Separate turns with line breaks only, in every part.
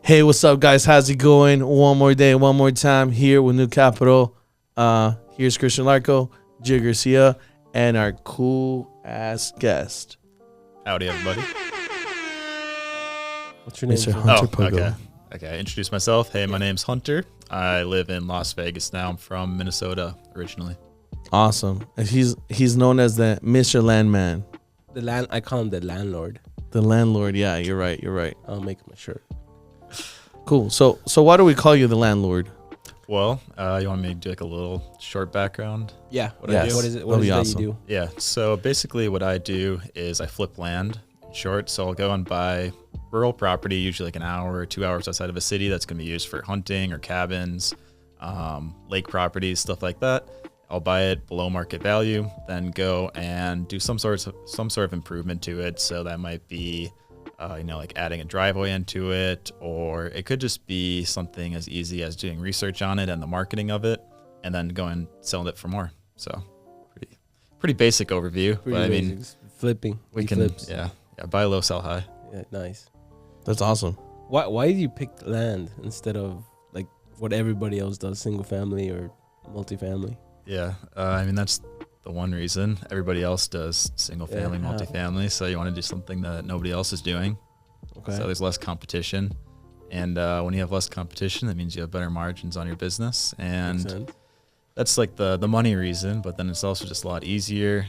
Hey, what's up, guys? How's it going? One more day, one more time here with New Capital. Here's Christian Larco, Jay Garcia, and our cool-ass guest.
Howdy, everybody.
What's your name? Mr. Hunter Pogo.
Okay, introduce myself. Hey, my name's Hunter. I live in Las Vegas now. I'm from Minnesota originally.
Awesome. And he's known as the Mr. Landman.
I call him the landlord.
The landlord. Yeah, you're right.
I'll make him a shirt.
Cool. So why do we call you the landlord?
Well, you want me to do like a little short background?
Yeah.
What I do?
What is it? What is it
awesome.
that you do?
Yeah. So basically, what I do is I flip land. In short, so I'll go and buy rural property, usually like an hour or 2 hours outside of a city, that's going to be used for hunting or cabins, lake properties, stuff like that. I'll buy it below market value, then go and do some sort of improvement to it. So that might be, like adding a driveway into it, or it could just be something as easy as doing research on it and the marketing of it, and then go and sell it for more. So pretty basic overview. But I mean,
flipping.
We can,
flips.
yeah, buy low, sell high.
Yeah, nice.
That's awesome.
Why did you pick land instead of like what everybody else does, single family or multifamily?
Yeah, I mean, that's the one reason. Everybody else does single family, multifamily, so you want to do something that nobody else is doing. Okay. So there's less competition. And when you have less competition, that means you have better margins on your business. And that's like the money reason, but then it's also just a lot easier.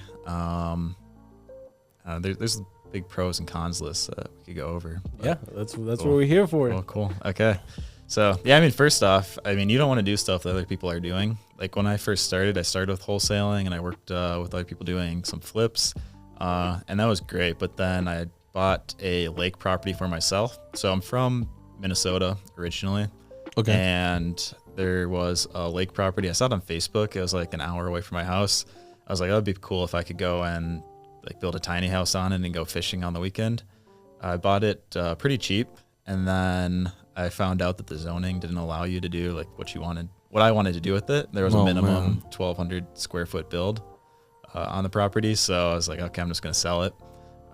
There's big pros and cons list that we could go over.
Yeah, that's cool. What we're here for.
Oh, cool. Okay. So, yeah, I mean, first off, you don't want to do stuff that other people are doing. Like when I first started, I started with wholesaling and I worked with other people doing some flips. And that was great. But then I bought a lake property for myself. So I'm from Minnesota originally. Okay. And there was a lake property. I saw it on Facebook. It was like an hour away from my house. I was like, that would be cool if I could go and like build a tiny house on it and go fishing on the weekend. I bought it pretty cheap. And then I found out that the zoning didn't allow you to do like what I wanted to do with it. There was a minimum 1,200 square foot build on the property. So I was like, okay, I'm just going to sell it.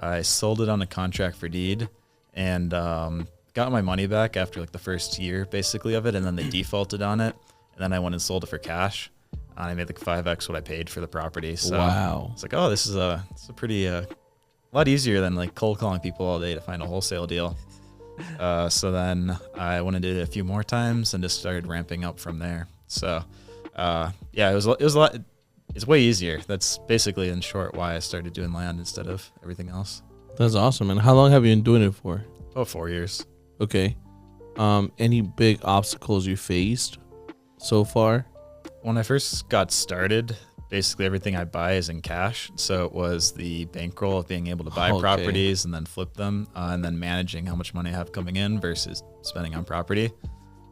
I sold it on a contract for deed and got my money back after like the first year basically of it. And then they defaulted on it. And then I went and sold it for cash. I made like 5x what I paid for the property. So
wow.
It's like, oh, this is a pretty a lot easier than like cold calling people all day to find a wholesale deal. So then I went and did it a few more times and just started ramping up from there. So, it was a lot. It's way easier. That's basically in short why I started doing land instead of everything else.
That's awesome. And how long have you been doing it for?
Oh, 4 years.
Okay. Any big obstacles you faced so far?
When I first got started, basically everything I buy is in cash. So it was the bankroll of being able to buy properties and then flip them and then managing how much money I have coming in versus spending on property.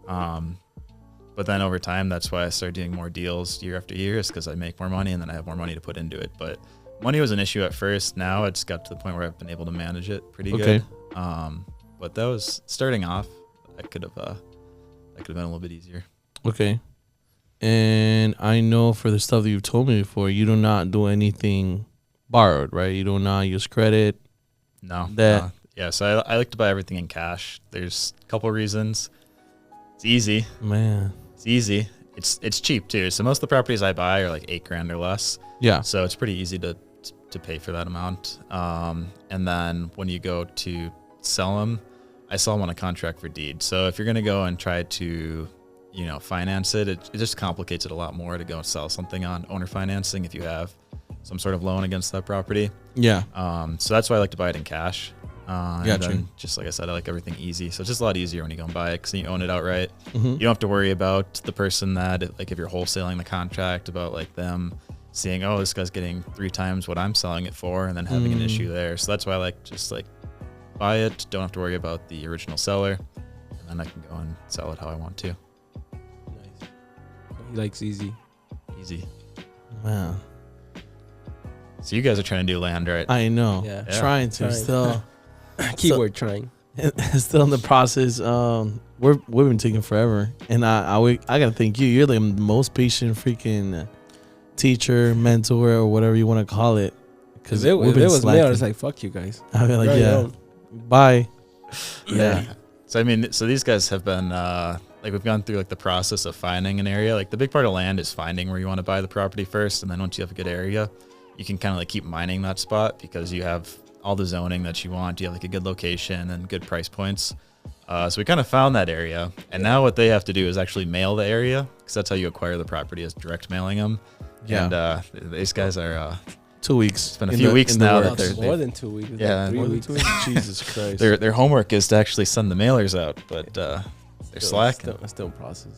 But then over time, that's why I started doing more deals year after year, is because I make more money and then I have more money to put into it. But money was an issue at first. Now it's got to the point where I've been able to manage it pretty good. But that was starting off. That could have been a little bit easier.
Okay. And I know for the stuff that you've told me before, you do not do anything borrowed, right? You do not use credit.
No. Yeah, so I like to buy everything in cash. There's a couple reasons. It's easy.
Man.
It's easy. It's cheap too. So most of the properties I buy are like $8,000 or less. Yeah. So it's pretty easy to pay for that amount. And then when you go to sell them, I sell them on a contract for deed. So if you're going to go and try to finance it, it just complicates it a lot more to go and sell something on owner financing if you have some sort of loan against that property. Yeah. So that's why I like to buy it in cash. And then, just like I said, I like everything easy. So it's just a lot easier when you go and buy it because you own it outright. Mm-hmm. You don't have to worry about the person that, like if you're wholesaling the contract, about like them seeing, oh, this guy's getting 3 times what I'm selling it for, and then having an issue there. So that's why I like just like buy it. Don't have to worry about the original seller. And then I can go and sell it how I want to.
Nice. He likes easy.
Easy.
Wow.
So you guys are trying to do land, right?
I know. Yeah. Trying to still.
Keyword trying.
Still in the process. We've been taking forever, and I gotta thank you. You're the most patient freaking teacher, mentor, or whatever you want to call it.
Because it was me, I was like, fuck you guys.
I'd be like, bye. Yeah.
So I mean, so these guys have been like we've gone through like the process of finding an area. Like the big part of land is finding where you want to buy the property first, and then once you have a good area, you can kind of like keep mining that spot because you have all the zoning that you want. You have like a good location and good price points. So we kind of found that area, and now what they have to do is actually mail the area because that's how you acquire the property, is direct mailing them.
Yeah.
And these guys are
2 weeks.
it's been a few weeks now that
That's more than 2 weeks. It's
Yeah,
like 3
More than
weeks.
2 weeks. Jesus Christ.
their homework is to actually send the mailers out, but they're slacking.
Still in process.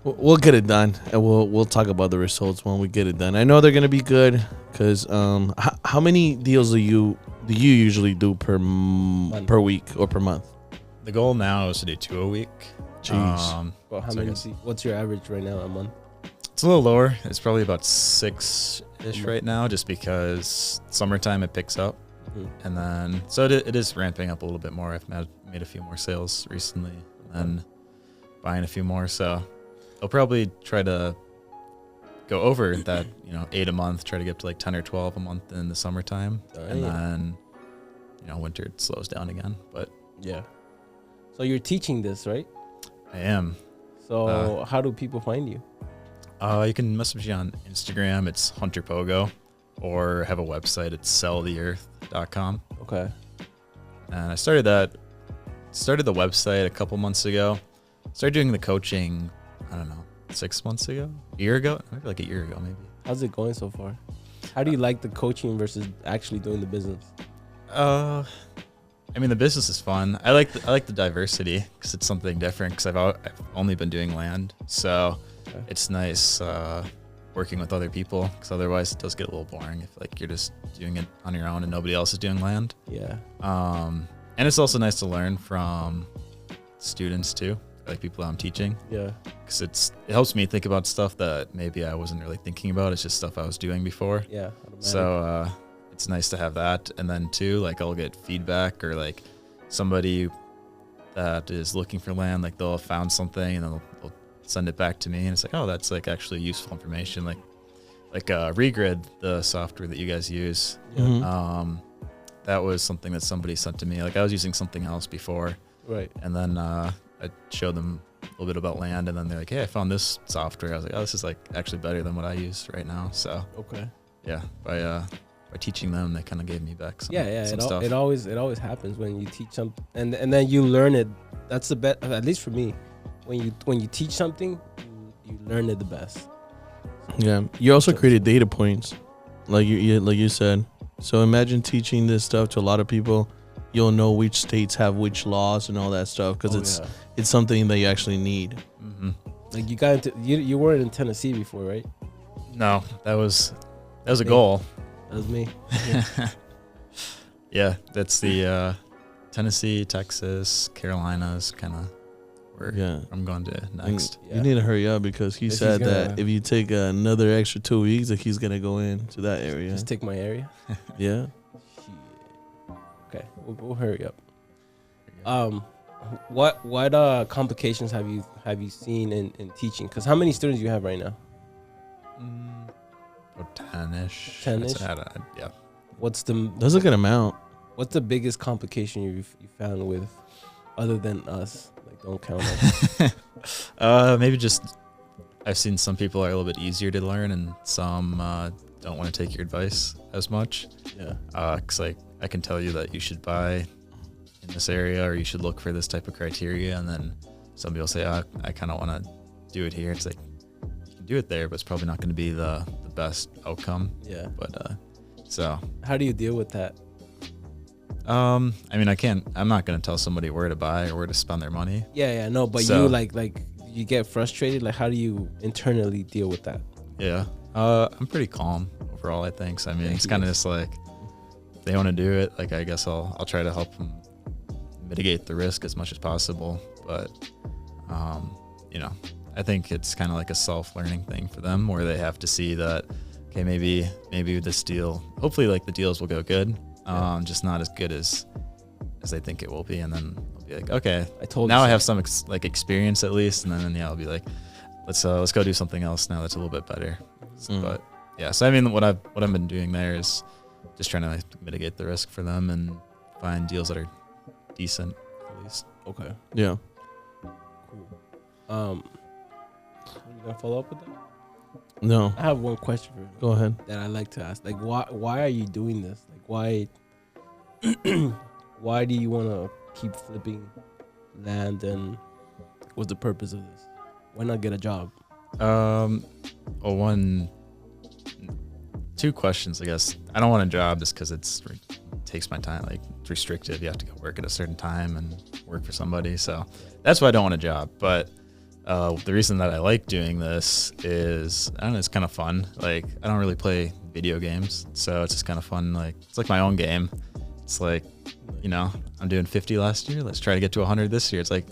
We'll get it done, and we'll talk about the results when we get it done. I know they're gonna be good because how many deals do you usually do per week or per month?
The goal now is to do 2 a week.
Jeez.
Well, how
So I
many?
guess-
What's your average right now a month?
It's a little lower. It's probably about 6-ish right now, just because summertime it picks up.
Mhm.
And then, so it is ramping up a little bit more. I've made a few more sales recently and buying a few more. So I'll probably try to go over that, 8 a month, try to get up to like 10 or 12 a month in the summertime. And then, winter it slows down again. But
Yeah. So you're teaching this, right?
I am.
So how do people find you?
You can message me on Instagram. It's Hunter Pogo, or have a website. It's selltheearth.com.
Okay.
And I started the website a couple months ago. Started doing the coaching, I don't know, 6 months ago, a year ago, maybe like a year ago, maybe.
How's it going so far? How do you like the coaching versus actually doing the business?
I mean, the business is fun. I like the diversity because it's something different. Because I've only been doing land, so it's nice working with other people. Because otherwise, it does get a little boring if like you're just doing it on your own and nobody else is doing land.
Yeah.
And it's also nice to learn from students too, like people I'm teaching.
Yeah.
Because it helps me think about stuff that maybe I wasn't really thinking about. It's just stuff I was doing before.
Yeah.
So it's nice to have that. And then too, like I'll get feedback, or like somebody that is looking for land, like they'll have found something and they'll send it back to me, and it's like, oh, that's like actually useful information. Like Regrid, the software that you guys use.
Mhm.
That was something that somebody sent to me. Like I was using something else before.
Right.
And then I showed them a little bit about land, and then they're like, hey, I found this software. I was like, oh, this is like actually better than what I use right now. So
Okay.
yeah, by teaching them, they kind of gave me back some, some
It
stuff.
it always happens when you teach something and then you learn it. That's the best, at least for me. When you teach something, you learn it the best.
Yeah. You also created data points, like you said. So imagine teaching this stuff to a lot of people. You'll know which states have which laws and all that stuff because it's something that you actually need.
Mm-hmm.
Like you got into you weren't in Tennessee before, right?
No, that was a goal.
That was me.
Yeah, that's the Tennessee, Texas, Carolinas kind of where I'm going to next.
You need to hurry up because he said that if you take another extra 2 weeks, that he's gonna go into that area.
Just take my area.
Yeah.
Okay, we'll hurry up. What complications have you seen in teaching? Because how many students do you have right now?
About 10-ish.
10-ish?
Yeah.
That's a good amount.
What's the biggest complication you found with, other than us? Like, don't count us.
Maybe just I've seen some people are a little bit easier to learn, and some don't want to take your advice as much.
Yeah.
Because I can tell you that you should buy in this area, or you should look for this type of criteria, and then somebody will say, I kind of want to do it here. It's like, you can do it there, but it's probably not going to be the best outcome.
Yeah.
But so
how do you deal with that?
I mean, I'm not going to tell somebody where to buy or where to spend their money.
Yeah, no, but
So-
you like you get frustrated. Like, how do you internally deal with that?
Yeah. I'm pretty calm overall, I think. So, I mean, it's kind of just like, if they want to do it, like, I guess I'll try to help them mitigate the risk as much as possible. But, I think it's kind of like a self-learning thing for them, where they have to see that, okay, maybe this deal, hopefully like the deals will go good. Just not as good as they think it will be. And then I'll be like, okay, now I have some experience at least. And then, I'll be like, let's go do something else now that's a little bit better. But yeah, so I mean, what I've been doing there is just trying to mitigate the risk for them and find deals that are decent at least.
Okay.
Yeah.
Cool. Are you gonna follow up with that?
No.
I have one question for you
Go ahead.
that I like to ask. Like, why are you doing this? Like, why why do you want to keep flipping land, and what's the purpose of this? Why not get a job?
Two questions, I guess. I don't want a job just because it takes my time. Like, it's restrictive. You have to go work at a certain time and work for somebody. So that's why I don't want a job. But the reason that I like doing this is, I don't know, it's kind of fun. Like, I don't really play video games, so it's just kind of fun. Like, it's like my own game. It's like, you know, I'm doing 50 last year. Let's try to get to 100 this year. It's like,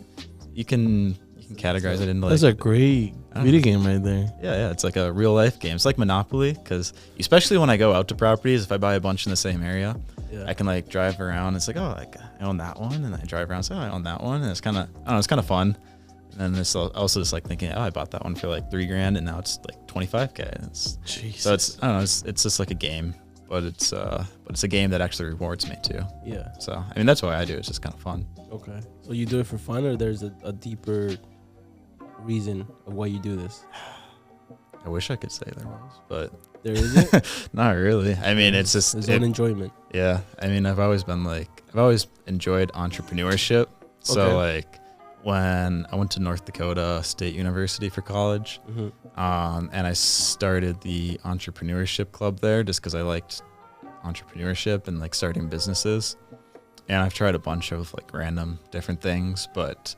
you can categorize it into, like,
That's a great video game right there.
Yeah, it's like a real life game. It's like Monopoly, because especially when I go out to properties, if I buy a bunch in the same area, I can like drive around. It's like, oh, like I own that one, and I drive around, so I own that one, and it's kind of, I don't know, it's kind of fun. And then it's also just like thinking, oh, I bought that one for like $3,000, and now it's like $25,000. It's, so it's, I don't know, it's just like a game, but it's a game that actually rewards me too.
Yeah.
So I mean, that's why I do it. It's just kind of fun.
Okay. So you do it for fun, or there's a deeper reason of why you do this?
I wish I could say there was, but
there isn't.
Not really. I mean, it's just
his own enjoyment.
Yeah. I mean, I've always enjoyed entrepreneurship. So like when I went to North Dakota State University for college, and I started the entrepreneurship club there just because I liked entrepreneurship and like starting businesses. And I've tried a bunch of like random different things, but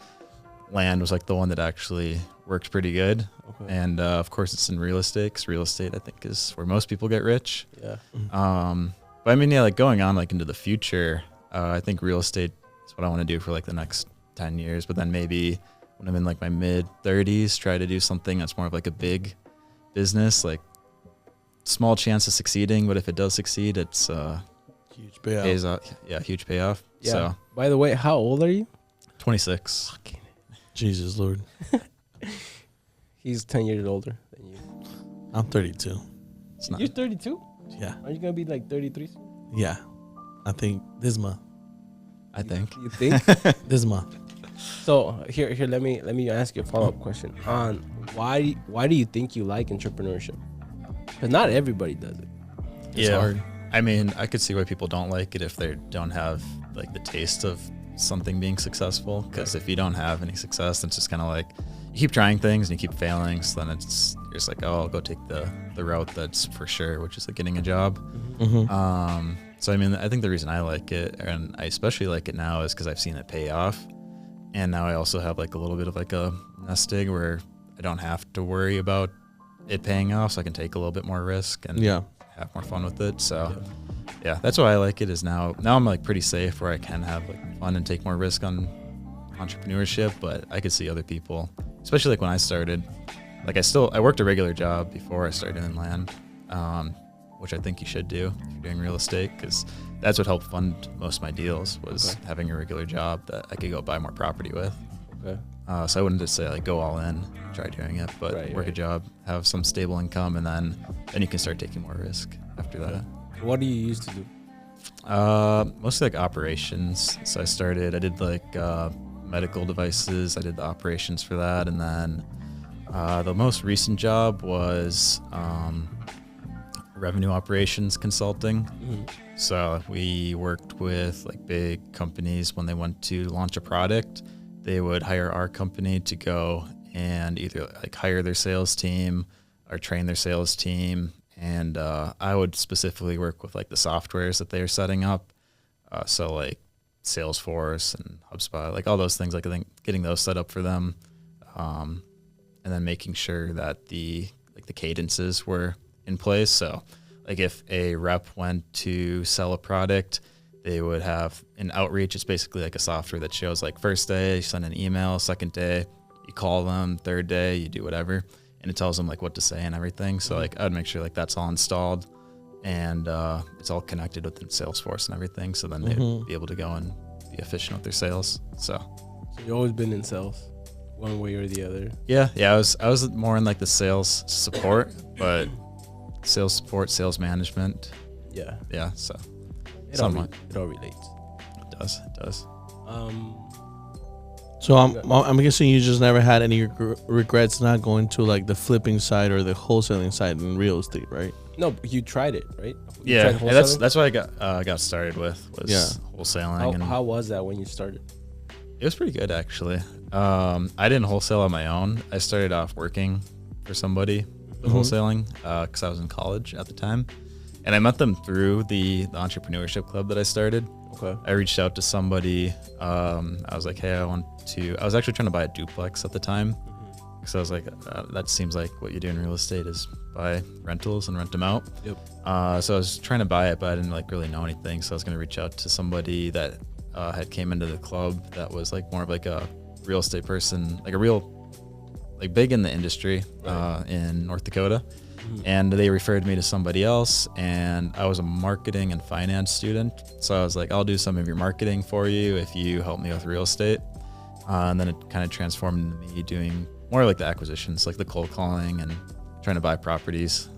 land was like the one that actually worked pretty good. And of course it's in real estate, because real estate I think is where most people get rich.
Yeah.
But I mean, yeah, like going on like into the future, I think real estate is what I want to do for like the next 10 years. But then maybe when I'm in like my mid 30s, try to do something that's more of like a big business, like small chance of succeeding, but if it does succeed, it's
huge payoff.
Pays off. Yeah, huge payoff.
Yeah.
So
by the way, how old are you?
26.
Fucking
Jesus Lord.
He's 10 years older than you.
I'm 32.
You're 32?
Yeah.
Are you gonna be like 33?
Yeah. I think this month.
I think.
You think?
This month.
So here, let me ask you a follow-up question on why do you think you like entrepreneurship? Because not everybody does it.
It's hard.
I mean, I could see why people don't like it if they don't have like the taste of something being successful. Because if you don't have any success, then it's just kind of like you keep trying things and you keep failing. So then it's you're just like, oh, I'll go take the route that's for sure, which is like getting a job. So I mean, I think the reason I like it, and I especially like it now, is because I've seen it pay off. And now I also have like a little bit of like a nest egg where I don't have to worry about it paying off, so I can take a little bit more risk and have more fun with it. So yeah, that's why I like it. Is now I'm like pretty safe where I can have like fun and take more risk on entrepreneurship. But I could see other people, especially like when I started, like I worked a regular job before I started in land, which I think you should do if you're doing real estate, because that's what helped fund most of my deals was having a regular job that I could go buy more property with. So I wouldn't just say like go all in, try doing it, but work a job, have some stable income, and then you can start taking more risk after that.
What do you used to do?
Mostly like operations. So I did like medical devices. I did the operations for that, and then the most recent job was revenue operations consulting. So we worked with like big companies when they want to launch a product. They would hire our company to go and either like hire their sales team or train their sales team. And I would specifically work with like the softwares that they are setting up. So like Salesforce and HubSpot, like all those things, like I think getting those set up for them. And then making sure that the cadences were in place. So like if a rep went to sell a product, they would have an outreach. It's basically like a software that shows like first day, you send an email, second day, you call them, third day, you do whatever. And it tells them like what to say and everything. So like I would make sure like that's all installed and it's all connected with Salesforce and everything. So then they'd be able to go and be efficient with their sales. So
you've always been in sales one way or the other. Yeah.
I was more in like the sales support, but sales support, sales management. Yeah. So
it all relates.
It does.
So I'm guessing you just never had any regrets not going to like the flipping side or the wholesaling side in real estate, right?
No, but you tried it, right? You
Yeah,
tried
and that's what I got started with was wholesaling.
How was that when you started?
It was pretty good actually. I didn't wholesale on my own. I started off working for somebody with wholesaling because I was in college at the time, and I met them through the entrepreneurship club that I started.
Okay.
I reached out to somebody. I was like, hey, I was actually trying to buy a duplex at the time. So I was like, that seems like what you do in real estate is buy rentals and rent them out.
Yep.
So I was trying to buy it, but I didn't like really know anything. So I was going to reach out to somebody that had came into the club that was like more of like a real estate person, like a real, like big in the industry in North Dakota. And they referred me to somebody else, and I was a marketing and finance student. So I was like, I'll do some of your marketing for you if you help me with real estate. And then it kind of transformed into me doing more like the acquisitions, like the cold calling and trying to buy properties.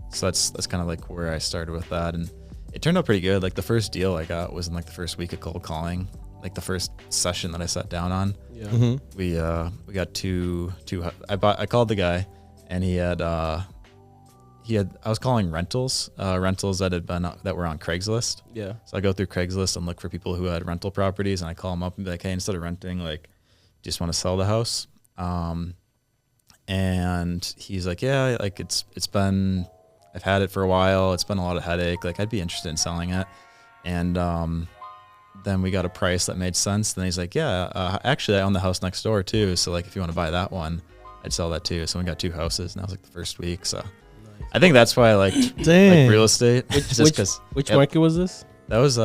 So that's kind of like where I started with that. And it turned out pretty good. Like the first deal I got was in like the first week of cold calling, like the first session that I sat down on.
Yeah.
We got two. I called the guy, and he had I was calling rentals that were on Craigslist.
Yeah.
So I go through Craigslist and look for people who had rental properties, and I call them up and be like, hey, instead of renting, like, just want to sell the house. And he's like, yeah, like I've had it for a while. It's been a lot of headache. Like, I'd be interested in selling it. And then we got a price that made sense. Then he's like, yeah, actually I own the house next door too. So like, if you want to buy that one, I'd sell that too. So we got two houses, and that was like the first week. So nice. I think that's why I liked like real estate.
Which market was this?
That was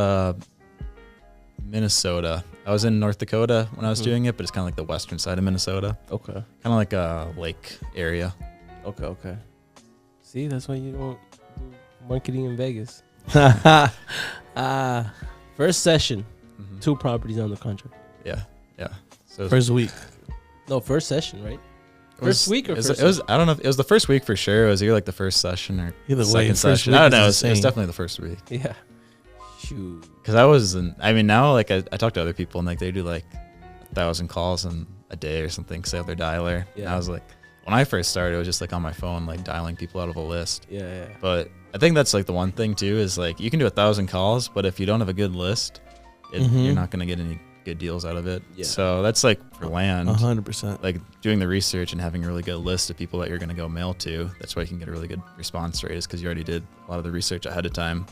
Minnesota. I was in North Dakota when I was doing it, but it's kind of like the western side of Minnesota.
Okay.
Kind of like a lake area.
Okay. See, that's why you don't do marketing in Vegas. First session, 2 properties on the contract.
Yeah. So
first week.
No, first session, right? First week or first
it was I don't know if it was the first week for sure. It was either like the first session or second session. I don't know. It was definitely the first week.
Yeah. Shoot.
Because now like I talk to other people, and like they do like 1,000 calls in a day or something, because they have their dialer. Yeah. And I was like, when I first started, it was just like on my phone, like dialing people out of a list.
Yeah.
But I think that's like the one thing too, is like you can do 1,000 calls, but if you don't have a good list, you're not going to get any good deals out of it. Yeah. So that's like for land,
100%.
like doing the research and having a really good list of people that you're going to go mail to. That's why you can get a really good response rate, is because you already did a lot of the research ahead of time.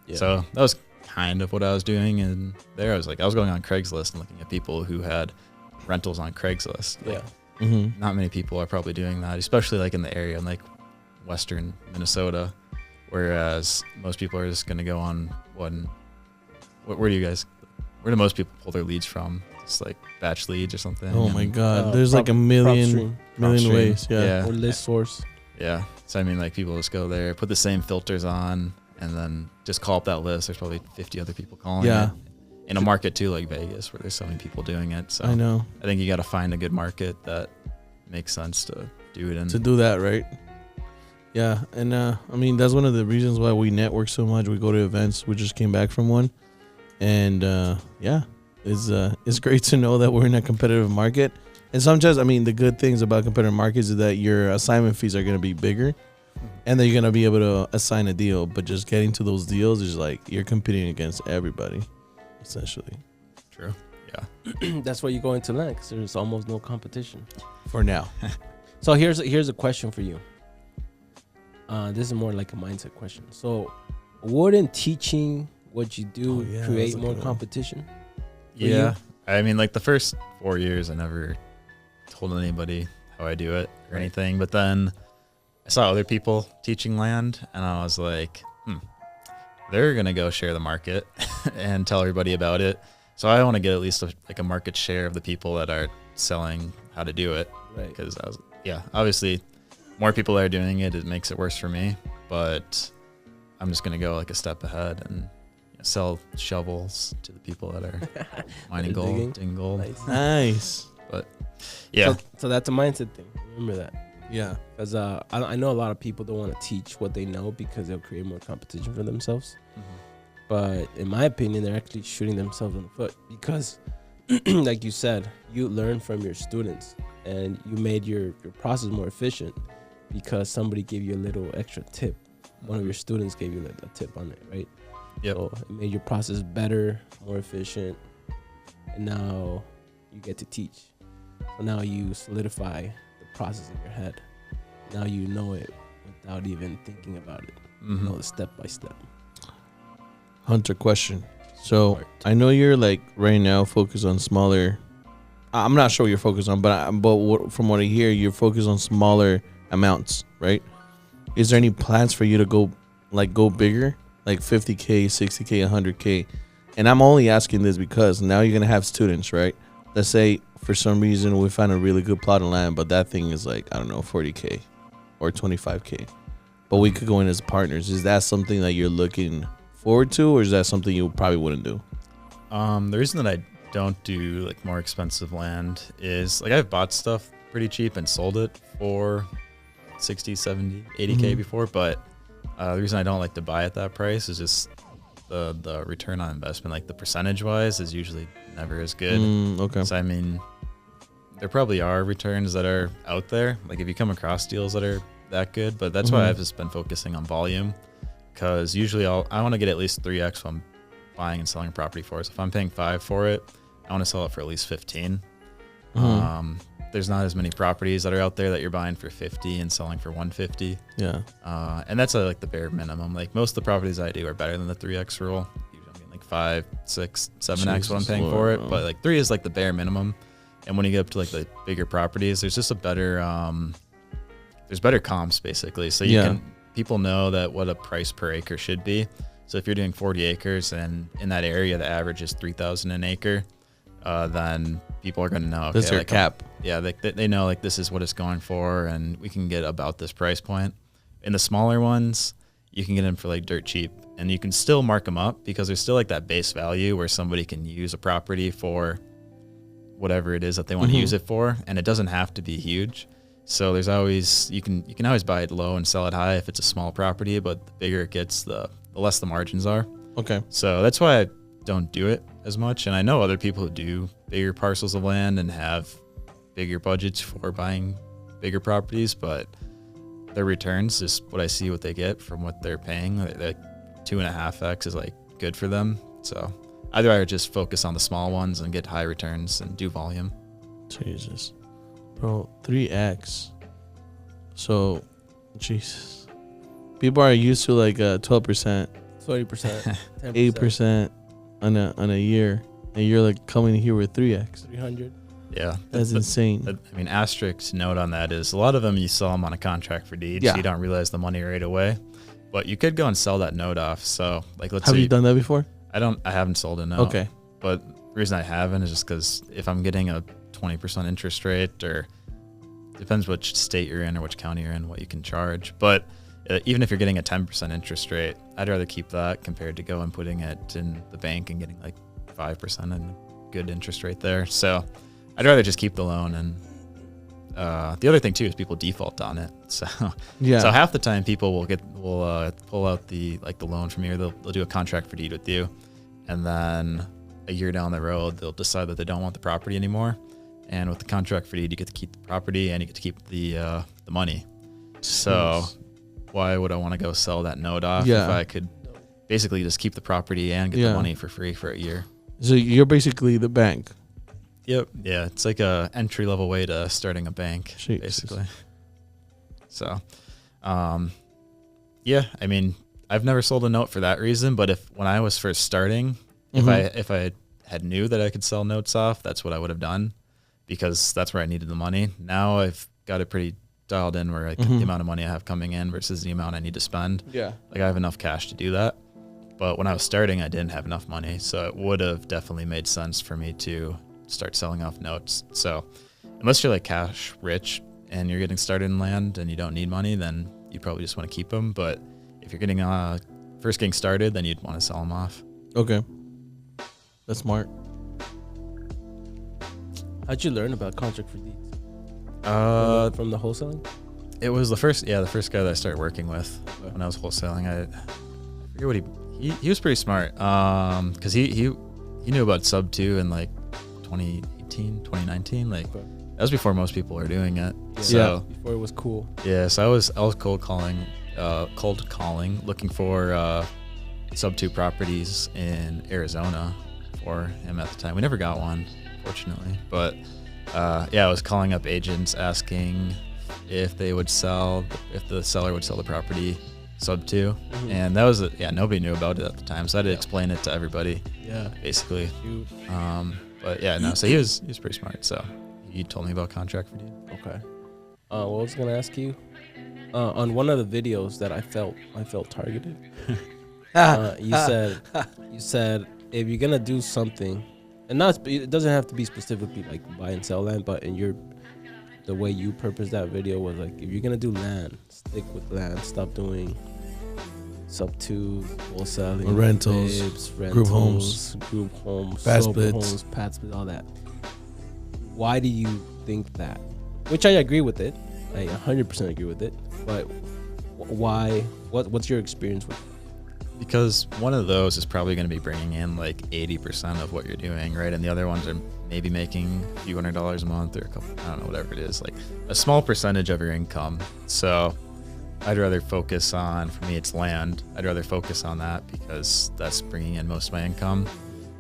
Yeah. So that was kind of what I was doing. And there I was going on Craigslist and looking at people who had rentals on Craigslist.
Yeah.
Not many people are probably doing that, especially like in the area in like western Minnesota, whereas most people are just going to go on where do most people pull their leads from? Just like batch leads or something.
Oh my God. There's like a million ways. Yeah.
Or list source.
Yeah. So I mean, like, people just go there, put the same filters on, and then just call up that list. There's probably 50 other people calling it. In a market too, like Vegas, where there's so many people doing it. So
I know.
I think you got to find a good market that makes sense to do it in.
To do that, right? Yeah. And I mean, that's one of the reasons why we network so much. We go to events. We just came back from one. And it's great to know that we're in a competitive market. And sometimes, I mean, the good things about competitive markets is that your assignment fees are going to be bigger, and that you're going to be able to assign a deal. But just getting to those deals is like you're competing against everybody, essentially.
True. Yeah.
That's why you go into land, because there's almost no competition
for now.
So here's a question for you. This is more like a mindset question. So wouldn't teaching what you do create more competition?
Yeah. I mean, like the first 4 years, I never told anybody how I do it or anything. But then I saw other people teaching land, and I was like, they're going to go share the market and tell everybody about it. So I want to get at least a market share of the people that are selling how to do it.
Right.
Because obviously more people are doing it, it makes it worse for me. But I'm just going to go like a step ahead and sell shovels to the people that are mining gold, digging gold.
Nice.
But yeah.
So that's a mindset thing. Remember that.
Yeah.
Because I know a lot of people don't want to teach what they know because they'll create more competition for themselves. But in my opinion, they're actually shooting themselves in the foot, because like you said, you learn from your students, and you made your process more efficient because somebody gave you a little extra tip. One of your students gave you a tip on it, right?
Yep.
So it made your process better, more efficient, and now you get to teach. So now you solidify the process in your head. Now you know it without even thinking about it. You know, step by step.
Hunter, question. So I know you're like right now focused on smaller. I'm not sure what you're focused on, but from what I hear, you're focused on smaller amounts, right? Is there any plans for you to go bigger, like 50K, 60K, 100K? And I'm only asking this because now you're gonna have students, right? Let's say for some reason we find a really good plot of land, but that thing is like, I don't know, 40K or 25K, but we could go in as partners. Is that something that you're looking forward to, or is that something you probably wouldn't do?
The reason that I don't do like more expensive land is like I've bought stuff pretty cheap and sold it for 60, 70, 80K before, but the reason I don't like to buy at that price is just the return on investment, like the percentage wise, is usually never as good.
Okay.
So I mean, there probably are returns that are out there, like if you come across deals that are that good, but that's why I've just been focusing on volume, because usually I want to get at least 3x what I'm buying and selling a property for. So if I'm paying 5 for it, I want to sell it for at least 15. There's not as many properties that are out there that you're buying for 50 and selling for 150.
Yeah.
And that's like the bare minimum. Like most of the properties I do are better than the 3x rule. Usually I'm getting like 5, 6, 7x what I'm paying for it. But like 3 is like the bare minimum. And when you get up to like the bigger properties, there's just a better, there's better comps basically. So people know that what a price per acre should be. So if you're doing 40 acres and in that area, the average is 3,000 an acre, then people are going to know. Okay,
that's their
like,
cap.
Yeah, they know like this is what it's going for, and we can get about this price point. In the smaller ones, you can get them for like dirt cheap, and you can still mark them up because there's still like that base value where somebody can use a property for whatever it is that they want to use it for, and it doesn't have to be huge. So there's always you can always buy it low and sell it high if it's a small property, but the bigger it gets, the less the margins are.
Okay.
So that's why I don't do it as much, and I know other people who do bigger parcels of land and have bigger budgets for buying bigger properties, but their returns, just what I see what they get from what they're paying, like 2.5x is like good for them. So I'd rather just focus on the small ones and get high returns and do volume.
Jesus, bro, 3x. So, Jesus, people are used to like 12%,
20%,
8% on a year, and you're like coming here with 3x.
300.
Yeah,
that's insane.
I mean, asterisk note on that is a lot of them you sell them on a contract for deed, so you don't realize the money right away. But you could go and sell that note off. So, like, let's say
have you done that before?
I haven't sold a note.
Okay.
But the reason I haven't is just because if I'm getting a 20% interest rate, or depends which state you're in or which county you're in, what you can charge. But even if you're getting a 10% interest rate, I'd rather keep that compared to go and putting it in the bank and getting like 5% and a good interest rate there. So I'd rather just keep the loan. And the other thing too is people default on it. So so half the time people will pull out the loan from you. They'll do a contract for deed with you, and then a year down the road they'll decide that they don't want the property anymore. And with the contract for deed, you get to keep the property and you get to keep the money. So why would I want to go sell that note off if I could basically just keep the property and get the money for free for a year?
So you're basically the bank.
Yep. Yeah, it's like a entry level way to starting a bank, basically. So, yeah, I mean, I've never sold a note for that reason, but when I was first starting, if I had knew that I could sell notes off, that's what I would have done, because that's where I needed the money. Now I've got it pretty dialed in where the amount of money I have coming in versus the amount I need to spend. Yeah. Like I have enough cash to do that. But when I was starting, I didn't have enough money. So it would have definitely made sense for me to start selling off notes. So unless you're like cash rich and you're getting started in land and you don't need money, then you probably just want to keep them. But if you're getting first getting started, then you'd want to sell them off. Okay.
That's smart.
How'd you learn about contract for deeds? From the wholesaling?
It was the first guy that I started working with when I was wholesaling. I forget what he was pretty smart. Cause he knew about sub 2 and like 2018, 2019. Like
Okay.
that was before most people were doing it.
Yeah.
So
Before it was cool.
yeah, so I was cold calling, looking for sub 2 properties in Arizona for him at the time. We never got one, fortunately, but yeah, I was calling up agents asking if they would sell, if the seller would sell the property sub 2, and that was nobody knew about it at the time, so I had to explain it to everybody.
Yeah.
Basically.
Shoot.
But yeah, no, so he was pretty smart. So he told me about contract for deed.
Okay. What I was gonna ask you, on one of the videos that I felt targeted. You said if you're gonna do something, and it doesn't have to be specifically like buy and sell land, but the way you purposed that video was like, if you're gonna do land, stick with land. Stop doing sub 2, wholesaling,
rentals, group homes, pad splits,
pad splits, all that. Why do you think that? Which I agree with it. I 100% agree with it. But why? What's your experience with it?
Because one of those is probably going to be bringing in like 80% of what you're doing, right? And the other ones are maybe making a few $100s a month or a couple, I don't know, whatever it is, like a small percentage of your income. So I'd rather focus on, for me, it's land. I'd rather focus on that because that's bringing in most of my income.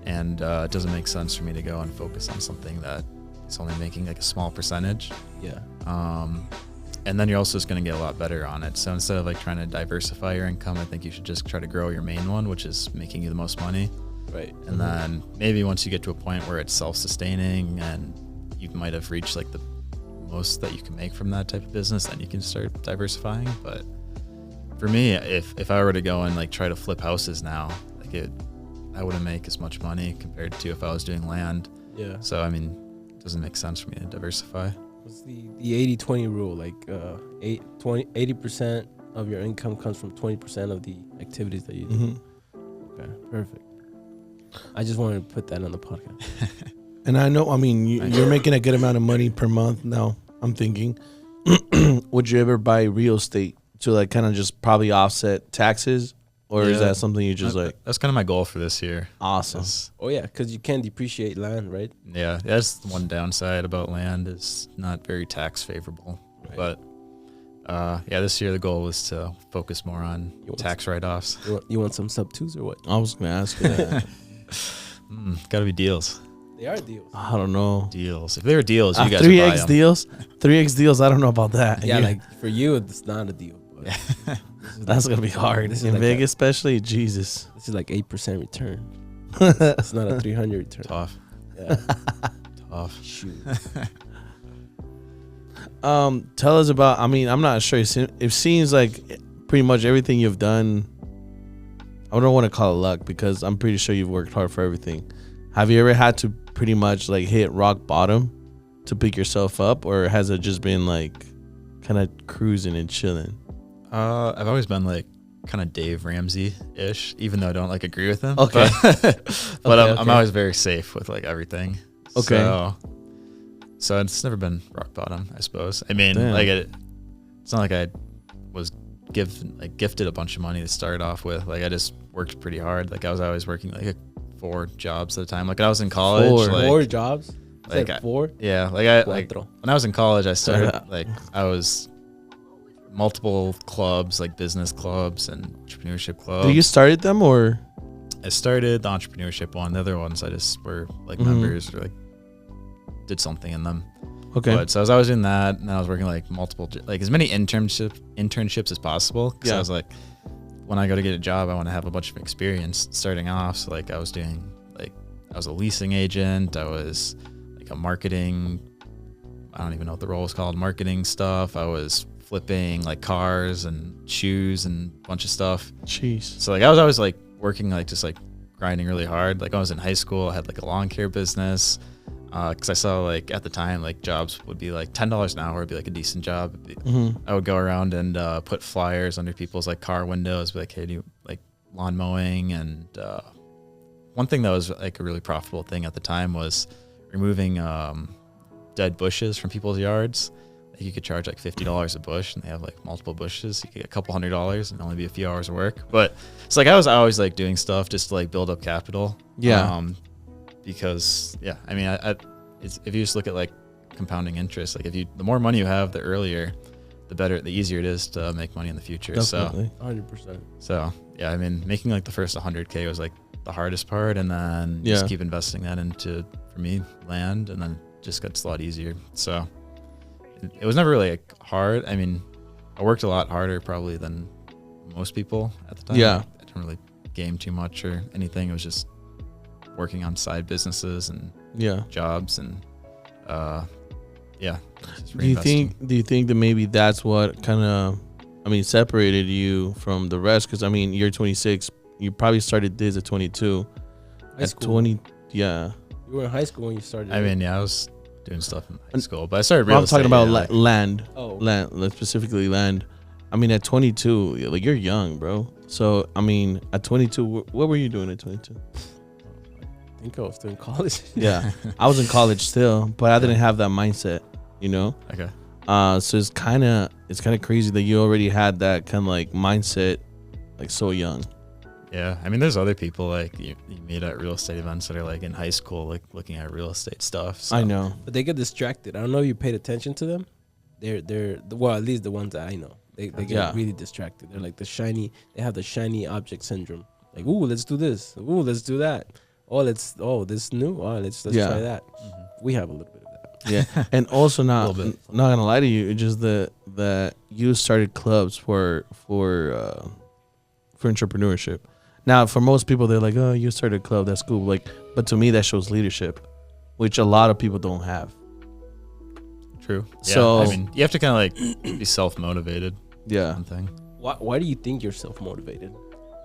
And it doesn't make sense for me to go and focus on something that is only making like a small percentage.
Yeah.
And then you're also just going to get a lot better on it. So instead of like trying to diversify your income, I think you should just try to grow your main one, which is making you the most money.
Right.
And then maybe once you get to a point where it's self-sustaining and you might have reached like the most that you can make from that type of business, then you can start diversifying. But for me, if I were to go and like try to flip houses now, like I wouldn't make as much money compared to if I was doing land.
Yeah.
So I mean, it doesn't make sense for me to diversify.
What's the 80-20 rule? Like 80% of your income comes from 20% of the activities that you do. Okay, perfect. I just wanted to put that on the podcast.
And I know, I mean, you're making a good amount of money per month now. I'm thinking, would you ever buy real estate to like kind of just probably offset taxes? Or is that something you just like?
That's kind of my goal for this year.
Awesome.
Oh yeah, because you can depreciate land, right?
Yeah, that's the one downside about land, is not very tax favorable. Right. But yeah, this year the goal was to focus more on tax write-offs.
You want some sub 2s or what?
I was gonna ask you that.
Gotta be deals.
They are deals.
I don't know.
Deals. If they were deals, you guys
3x
would
deals. 3x deals. I don't know about that.
Yeah, like for you, it's not a deal. But
that's gonna be hard in like Vegas, especially. Jesus,
this is like 8% return. It's not a 300 return.
Tough.
Yeah.
Tough.
Shoot.
Tell us about. I mean, I'm not sure. It seems like pretty much everything you've done. I don't want to call it luck because I'm pretty sure you've worked hard for everything. Have you ever had to pretty much like hit rock bottom to pick yourself up, or has it just been like kind of cruising and chilling?
I've always been like kind of Dave Ramsey-ish, even though I don't like agree with him.
Okay.
But I'm always very safe with like everything.
Okay.
So it's never been rock bottom, I suppose. I mean,
Damn.
like it's not like I was gifted a bunch of money to start off with. Like I just worked pretty hard. Like I was always working like 4 jobs at a time. Like I was in college.
4 jobs?
Like
4?
Yeah. Like when I was in college, I started like I was multiple clubs, like business clubs and entrepreneurship clubs.
You started them, or?
I started the entrepreneurship one. The other ones I just were like members or like did something in them.
Okay.
But so I was always doing that, and I was working like multiple, like as many internships as possible. Because I was like, when I go to get a job, I want to have a bunch of experience starting off. So like I was doing like, I was a leasing agent. I was like a marketing, I don't even know what the role was called, marketing stuff. I was flipping like cars and shoes and a bunch of stuff.
Jeez.
So like I was always like working, like just like grinding really hard. Like I was in high school, I had like a lawn care business. Because I saw like at the time like jobs would be like $10 an hour would be like a decent job. I would go around and put flyers under people's like car windows, be like, hey, do you like lawn mowing? And one thing that was like a really profitable thing at the time was removing dead bushes from people's yards. Like you could charge like $50 a bush, and they have like multiple bushes. You could get a couple $100 and only be a few hours of work. But it's like I was always like doing stuff just to like build up capital.
Yeah.
because I mean, it's, if you just look at like compounding interest, like the more money you have, the earlier, the easier it is to make money in the future.
Definitely.
So 100%.
So yeah, I mean, making like the first 100K was like the hardest part, and then just keep investing that into, for me, land, and then it just gets a lot easier. So it was never really like hard. I mean, I worked a lot harder probably than most people at the time.
Yeah.
I didn't really game too much or anything. It was just working on side businesses and jobs, and
Do you think that maybe that's what kind of, I mean, separated you from the rest? Because I mean, you're 26. You probably started this at 22. At 20,
You were in high school when you started.
I mean, I was doing stuff in high school, but I started real estate.
I'm talking about land.
Oh,
land, like specifically land. I mean, at 22, like you're young, bro. So I mean, at 22, what were you doing at 22?
I think I was still in college.
Yeah, I was in college still, but I didn't have that mindset, you know.
Okay.
So it's kind of crazy that you already had that kind of like mindset, like so young.
Yeah, I mean, there's other people like you meet at real estate events that are like in high school, like looking at real estate stuff. So.
I know,
but they get distracted. I don't know if you paid attention to them. They're well, at least the ones that I know. They get really distracted. They're like they have the shiny object syndrome. Like, ooh, let's do this. Ooh, let's do that. This new. Oh, let's try that. Mm-hmm. We have a little bit of that.
Yeah, and also not gonna lie to you, it's just that you started clubs for entrepreneurship. Now, for most people, they're like, "Oh, you started a club. That's cool." Like, but to me, that shows leadership, which a lot of people don't have.
True. Yeah,
so
I mean, you have to kind of like be self-motivated.
Yeah.
One thing.
Why do you think you're self-motivated?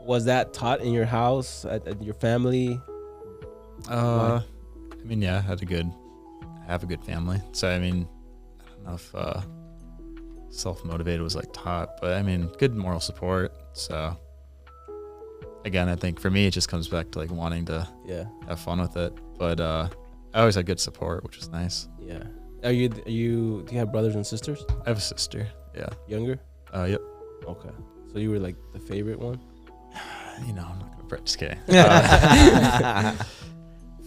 Was that taught in your house, at your family?
I mean, yeah, I have a good family. So I mean, I don't know if self-motivated was like taught, but I mean, good moral support. So again, I think for me, it just comes back to like wanting to have fun with it. But I always had good support, which was nice.
Yeah. Do you have brothers and sisters?
I have a sister. Yeah.
Younger?
Yep.
Okay. So you were like the favorite one?
You know, I'm not gonna just kidding.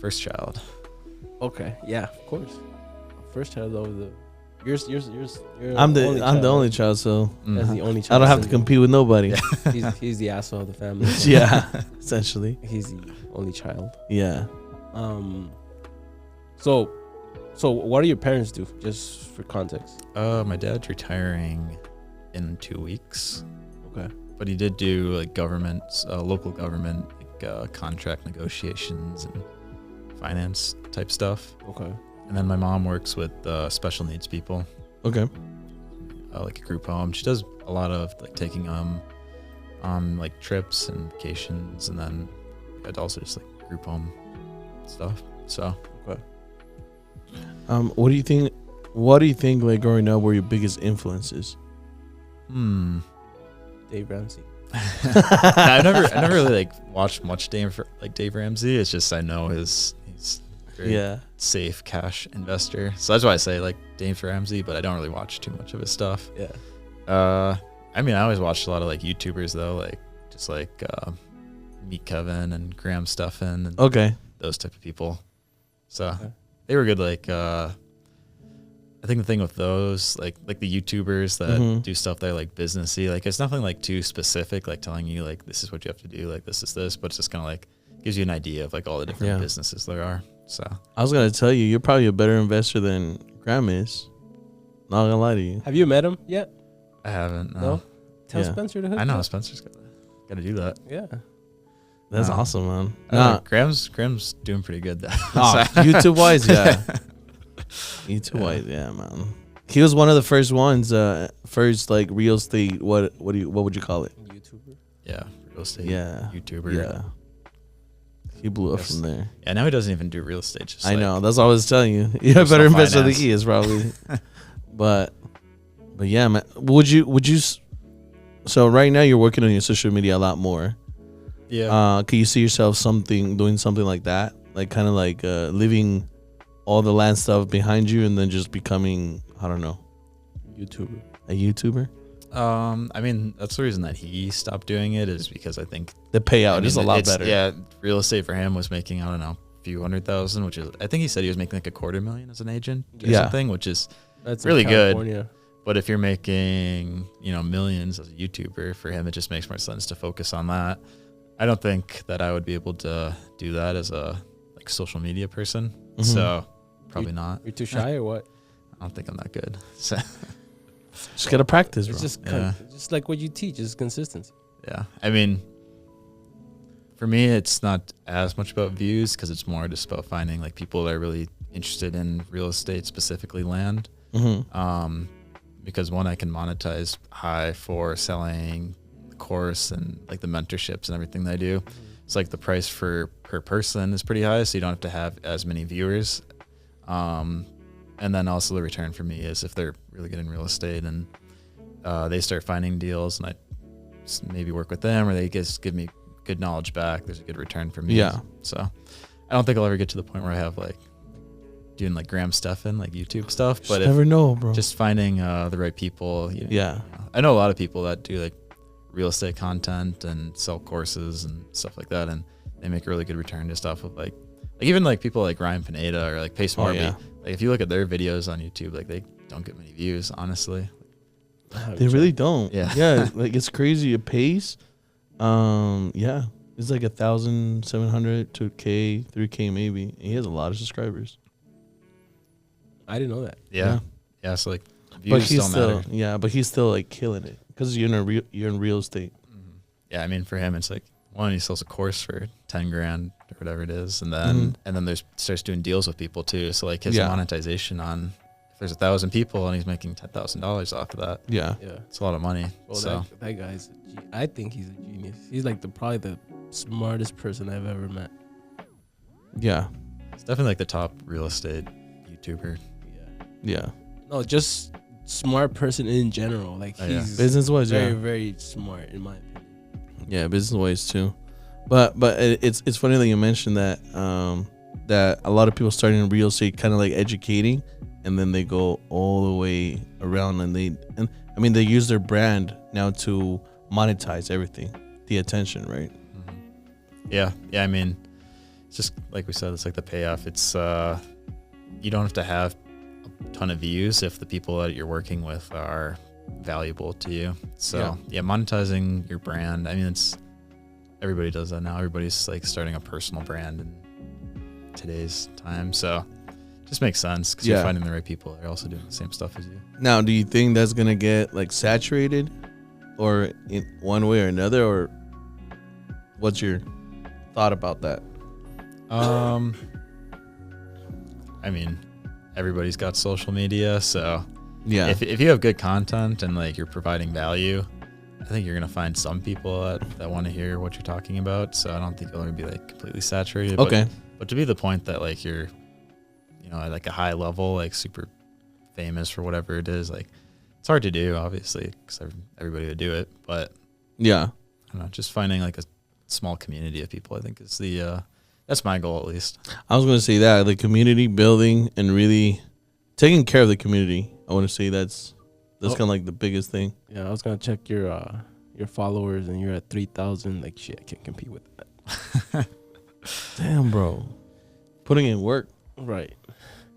First child.
Okay. Yeah, of course. First child over the. You're
I'm the only child, so
that's the only child.
I don't have to compete with nobody.
He's the asshole of the family.
Yeah, essentially.
He's the only child.
Yeah.
So what do your parents do, just for context?
My dad's retiring in 2 weeks.
Okay.
But he did do like local government, like contract negotiations and finance type stuff.
Okay.
And then my mom works with special needs people.
Okay.
Like a group home. She does a lot of like taking on like trips and vacations, and then it's also just like group home stuff. So.
Okay.
What do you think? What do you think? Like growing up, were your biggest influences?
Dave Ramsey.
I never really like watched much Dave Ramsey. It's just I know he's very safe cash investor. So that's why I say like Dave Ramsey, but I don't really watch too much of his stuff.
Yeah.
I mean, I always watched a lot of like YouTubers though, like just like Meet Kevin and Graham Stephan and those type of people. So they were good. Like I think the thing with those, like the YouTubers that do stuff that are like businessy, like it's nothing like too specific, like telling you like this is what you have to do, like this is this, but it's just kind of like gives you an idea of like all the different businesses there are. So
I was gonna tell you, you're probably a better investor than Graham is. Not gonna lie to you.
Have you met him yet?
I haven't. No.
Tell Spencer to hook
I know
up.
Spencer's got to do that.
Yeah.
That's awesome, man.
Graham's doing pretty good though.
YouTube wise, yeah. YouTube wise, yeah, man. He was one of the first ones, first like real estate. What would you call it?
YouTuber.
Yeah, real estate.
Yeah,
YouTuber.
Yeah. He blew up from there.
Yeah, now he doesn't even do real estate. Just
I know. That's what I was telling you. You're a better investor than he is, probably. but yeah, man. Would you? So right now you're working on your social media a lot more.
Yeah.
Can you see yourself doing something like that, like kind of like leaving all the land stuff behind you and then just becoming, I don't know, a YouTuber?
I mean, that's the reason that he stopped doing it is because I think
the payout is a lot better.
Yeah, real estate for him was making, I don't know, few $100,000, which is, I think he said he was making like $250,000 as an agent or
Yeah.
something, which is
That's
really
in
good.
California.
But if you're making, millions as a YouTuber, for him, it just makes more sense to focus on that. I don't think that I would be able to do that as a like social media person.
Mhm.
So probably not.
You're too shy or what?
I don't think I'm that good. So
Just gotta practice, bro.
It's just
Yeah.
just like what you teach is consistency.
yeah, I mean, for me, it's not as much about views because it's more just about finding like people that are really interested in real estate, specifically land.
Mm-hmm.
Because one, I can monetize high for selling the course and like the mentorships and everything that I do. It's like the price per person is pretty high, so you don't have to have as many viewers. And then also the return for me is if they're really good in real estate and they start finding deals and I maybe work with them or they just give me good knowledge back, there's a good return for me.
Yeah.
So I don't think I'll ever get to the point where I have like doing like Graham Stephan, like YouTube stuff, but
Just never know, bro.
just finding the right people.
Yeah.
I know a lot of people that do like real estate content and sell courses and stuff like that, and they make a really good return just off of like even like people like Ryan Pineda or like Pace Morby.
yeah.
Like if you look at their videos on YouTube, like they don't get many views, honestly.
They really don't.
Yeah.
Yeah. Like it's crazy. A pace. Yeah. It's like 1,700 to K, 3K maybe. And he has a lot of subscribers.
I didn't know that.
Yeah. So like
But
views
he's
don't
still
matter.
but he's still like killing it because you're in real estate.
Yeah, I mean for him it's like one, he sells a course for 10 grand or whatever it is, and then there's starts doing deals with people too. So like his monetization on if there's 1,000 people and he's making $10,000 off of that,
Yeah.
Yeah.
it's a lot of money.
Well,
So
that guy's I think he's a genius. He's like probably the smartest person I've ever met.
Yeah.
it's definitely like the top real estate YouTuber.
Yeah.
Yeah.
No, just smart person in general. Like
Oh, yeah.
he's
Business wise,
very,
yeah.
very smart in my opinion.
Yeah, business wise too. But it's funny that you mentioned that that a lot of people starting in real estate kind of like educating, and then they go all the way around and they use their brand now to monetize everything, the attention, right?
Yeah. I mean, it's just like we said, it's like the payoff. It's you don't have to have a ton of views if the people that you're working with are valuable to you. So yeah, monetizing your brand. I mean, it's everybody does that now. Everybody's like starting a personal brand in today's time. So it just makes sense because you're finding the right people that are also doing the same stuff as you.
Now, do you think that's gonna get like saturated, or in one way or another, or what's your thought about that?
I mean, everybody's got social media, so
Yeah.
if you have good content and like you're providing value, I think you're gonna find some people that want to hear what you're talking about. So I don't think you'll ever be like completely saturated.
Okay.
But to be the point that like you're, at like a high level, like super famous for whatever it is, like it's hard to do, obviously, because everybody would do it. But
Yeah.
I don't know, just finding like a small community of people, I think is that's my goal at least.
I was gonna say that the community building and really taking care of the community. I want to say that's kind of like the biggest thing.
Yeah, I was gonna check your followers and you're at 3,000. Like shit, I can't compete with that.
Damn, bro, putting in work.
Right.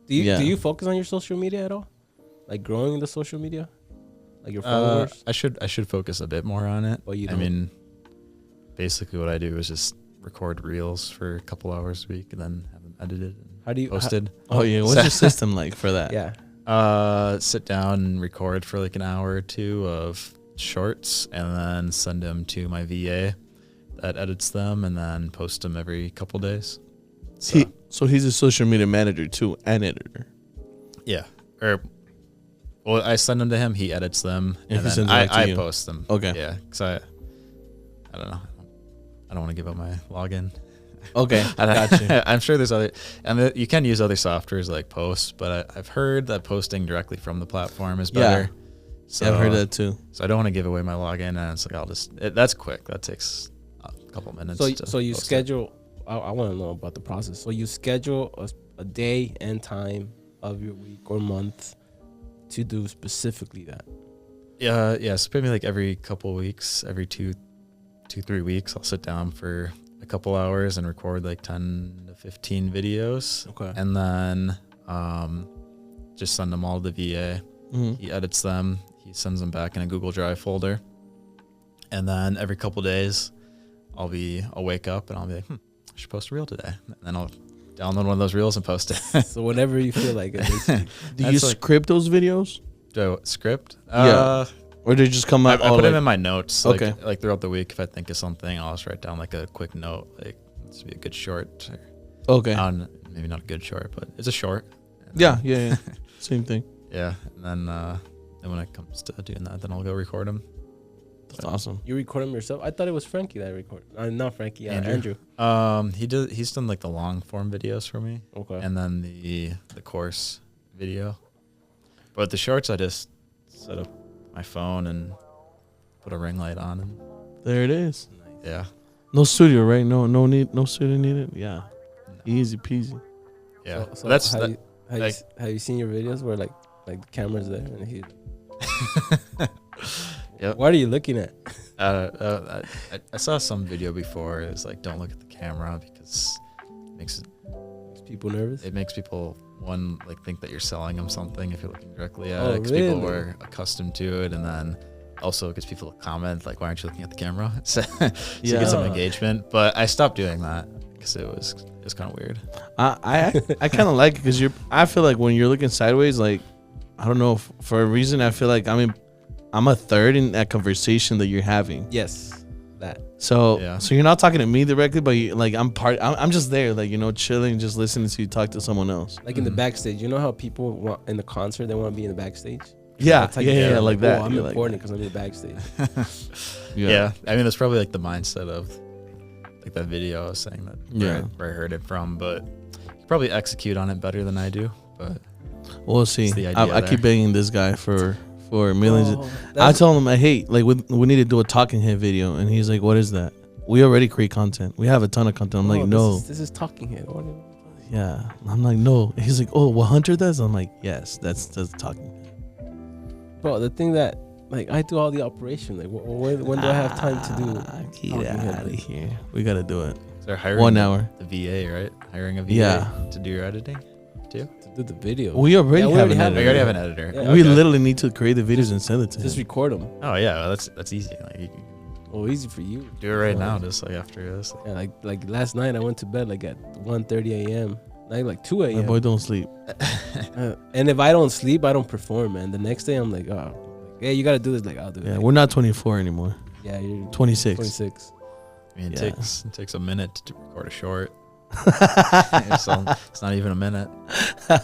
Do you focus on your social media at all? Like growing the social media, like your followers?
I should focus a bit more on it.
But you
I
don't.
mean, basically what I do is just record reels for a couple hours a week and then have them edited and
How do you
posted.
Oh yeah, what's your system like for that?
Yeah.
Sit down and record for like an hour or two of shorts and then send them to my VA that edits them and then post them every couple days.
So he's a social media manager too and editor.
Yeah. Well, I send them to him. He edits them,
Yeah,
and
he
then
sends it back to
I
you.
post them.
Okay.
Yeah, because I don't know. I don't want to give up my login.
Okay, gotcha.
I'm sure there's other. You can use other softwares like Post, but I've heard that posting directly from the platform is better. So
I've heard that too.
So I don't want to give away my login, and it's like that's quick. That takes a couple minutes.
So you
post it.
schedule. I want to know about the process. So you schedule a day and time of your week or month to do specifically that.
Yeah. So maybe like every couple of weeks, every 2-3 weeks, I'll sit down for a couple hours and record like 10 to 15 videos.
Okay.
And then just send them all to the VA. He edits them. He sends them back in a Google Drive folder. And then every couple days, I'll wake up and I'll be like, I should post a reel today. And then I'll download one of those reels and post it.
So whenever you feel like it, basically.
Do you script those videos?
Do I script?
Yeah. Or they just come out?
I put them in my notes.
Okay.
Like throughout the week, if I think of something, I'll just write down like a quick note. Like, this would be a good short.
Okay.
Maybe not a good short, but it's a short.
Yeah. Same thing.
Yeah. And then when it comes to doing that, then I'll go record them.
That's awesome.
You record them yourself? I thought it was Frankie that recorded. Not Frankie, Andrew.
He's done like the long form videos for me.
Okay.
And then the course video. But the shorts, I just set up my phone and put a ring light on, and
there it is.
Yeah.
No studio, right? No studio needed. Yeah. Easy peasy.
Yeah.
So
that's
have you seen your videos where like the camera's there and he?
Yep.
What are you looking at?
I saw some video before. It's like, don't look at the camera because it makes
people nervous.
It makes people think that you're selling them something if you're looking directly at it. Because
really?
people were accustomed to it, and then also it gets people to comment like, "Why aren't you looking at the camera?" so you get some engagement. But I stopped doing that because it was kind of weird.
I kind of like it because I feel like when you're looking sideways, like I don't know, for a reason I feel like I'm a third in that conversation that you're having.
Yes, that.
So you're not talking to me directly, but I'm just there, like, chilling, just listening to you talk to someone else.
Like in the backstage, you know how people want in the concert, they want to be in the backstage.
Yeah,
like that.
Oh,
I'm
you're
important because I'm in the backstage.
Yeah, I mean, that's probably like the mindset of like that video I was saying that where I heard it from, but you probably execute on it better than I do. But
we'll see. I keep begging this guy for millions.
Oh,
I told him, hey, like we need to do a talking head video, and he's like, what is that? We already create content. We have a ton of content. I'm like, no.
This is talking head.
Yeah. I'm like, no. He's like, oh, what Hunter does? I'm like, yes, that's talking head.
Bro, the thing that, like, I do all the operation. Like, when do I have time to do?
Get out of here. We got to do it.
So they're hiring
1 hour.
The VA, right? Hiring a VA to do your editing too?
To do the video.
We already have an editor.
We already have an editor.
Yeah,
we literally need to create the videos and send it to him.
Just record them.
Oh, yeah. That's easy. Like, you can
easy for you.
do it right now, just like after this.
Yeah, like last night I went to bed like at 1:30 a.m. Like 2 a.m.
My boy don't sleep.
And if I don't sleep, I don't perform, man. The next day I'm like, yeah, you gotta do this. Like, I'll do it.
Yeah, we're not 24 anymore.
Yeah, you're
26.
26.
I mean, it takes a minute to record a short. It's not even a minute.
I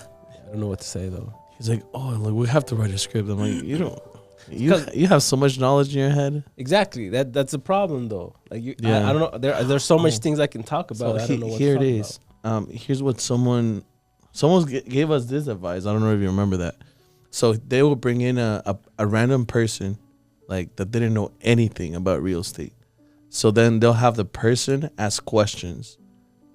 don't know what to say though.
He's like, oh, like we have to write a script. I'm like, you don't. You have so much knowledge in your head.
Exactly. That's a problem though. Like I don't know. There's so much things I can talk about.
So
I don't know what
here
to
it is. Here's what someone gave us this advice. I don't know if you remember that. So they will bring in a random person, like that didn't know anything about real estate. So then they'll have the person ask questions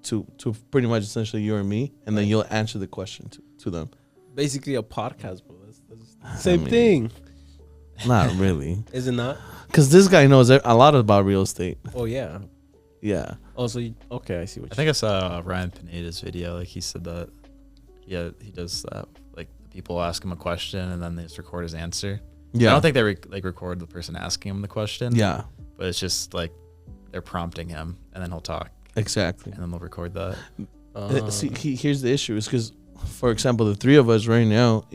to pretty much essentially you or me, and then you'll answer the question to them.
Basically a podcast, bro. That's same thing.
Not really.
Is it not?
Because this guy knows a lot about real estate.
Oh yeah.
Yeah.
Also, okay, I see what.
I think I saw Ryan Pineda's video. Like he said that. Yeah, he does that. Like people ask him a question and then they just record his answer.
Yeah.
I don't think they record the person asking him the question.
Yeah.
But it's just like they're prompting him and then he'll talk.
Exactly.
And then they'll record that.
See, here's the issue. Is because, for example, the three of us right now,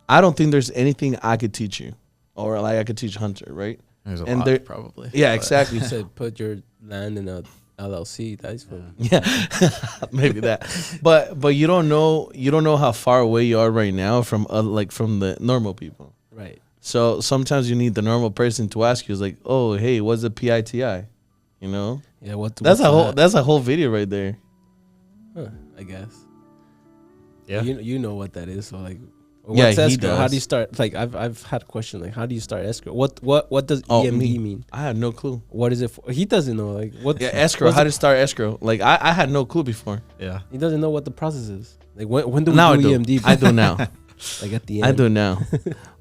I don't think there's anything I could teach you, or like I could teach Hunter, right?
There's a lot, probably.
Yeah, exactly.
You said put your land in a LLC. That's for
yeah, maybe that. But you don't know how far away you are right now from the normal people.
Right.
So sometimes you need the normal person to ask you, is like, oh, hey, what's a PITI? You know?
Yeah.
That's a whole video right there.
Huh, I guess.
Yeah.
You know what that is. So like.
Yeah,
what's
he
escrow?
does.
How do you start? Like I've had a question like, how do you start escrow? What does EMD mean?
I had no clue.
What is it for? He doesn't know. Like what?
Yeah, escrow. How to start escrow? Like I had no clue before.
Yeah.
He doesn't know what the process is. Like when do we
Now
do
I do.
EMD?
I do now.
Like at the end.
I do now.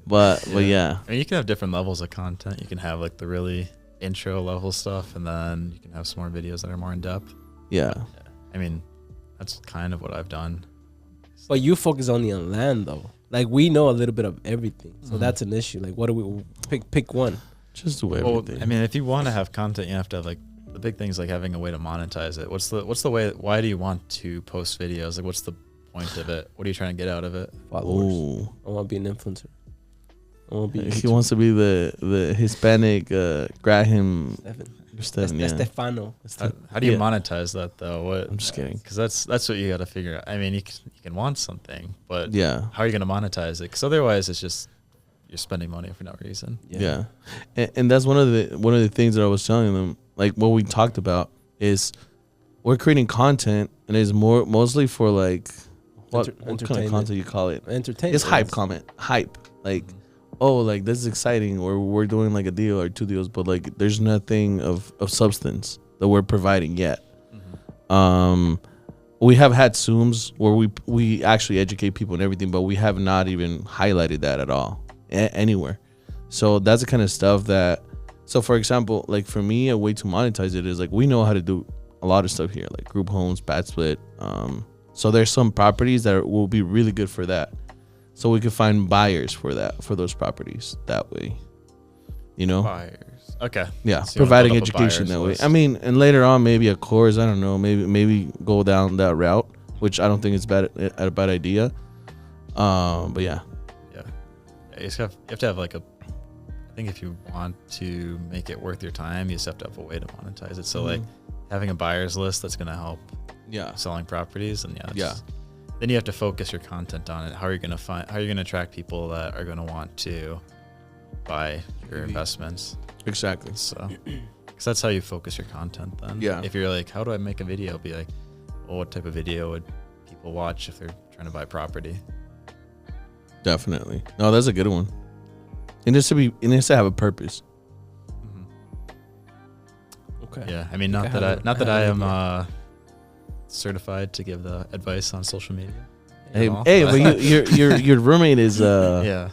But yeah.
I mean, you can have different levels of content. You can have like the really intro level stuff, and then you can have some more videos that are more in depth.
Yeah.
I mean, that's kind of what I've done.
But you focus only on land though. Like we know a little bit of everything, so that's an issue. Like, what do we pick one?
Just do
Well,
everything.
I mean, if you want to have content, you have to have like the big thing is like having a way to monetize it. What's the way? Why do you want to post videos? Like, what's the point of it? What are you trying to get out of it?
Followers.
Ooh.
I want to be an influencer. I want to be.
He wants to be the Hispanic Graham
Stefan,
yeah.
Stefano.
How do you
Yeah.
monetize that though? What?
I'm just kidding.
Because that's what you got to figure out. I mean, you can want something, but
Yeah.
how are you going to monetize it? Because otherwise, it's just you're spending money for no reason.
Yeah. And that's one of the things that I was telling them. Like what we talked about is we're creating content, and it's mostly for like what kind of
entertainment.
content you call it?
Entertainment.
It's hype hype. Like, oh, like this is exciting, or we're doing like a deal or 2 deals, but like there's nothing of substance that we're providing yet. We have had Zooms where we actually educate people and everything, but we have not even highlighted that at all anywhere. So that's the kind of stuff that. So for example, like for me, a way to monetize it is like we know how to do a lot of stuff here, like group homes, bat split. So there's some properties that will be really good for that. So we could find buyers for those properties that way, you know?
Buyers. Okay.
Yeah,
So you wanna
providing
build up a
education
buyers
that way.
list.
I mean, and later on, maybe a course. I don't know. Maybe go down that route, which I don't think is a bad idea. But yeah,
Yeah. You just have to have like I think if you want to make it worth your time, you just have to have a way to monetize it. So like having a buyer's list that's going to help
yeah,
selling properties, and
Yeah.
then you have to focus your content on it. How are you going to attract people that are going to want to buy your investments?
exactly.
So, because that's how you focus your content then.
Yeah.
If you're like, how do I make a video? Be like, well, what type of video would people watch if they're trying to buy property?
Definitely. No, that's a good one. It needs to have a purpose.
Okay.
Yeah. I mean, not
I
that I
have
am
an
certified to give the advice on social media.
Hey,
at all,
hey,
but-
but your roommate is
yeah.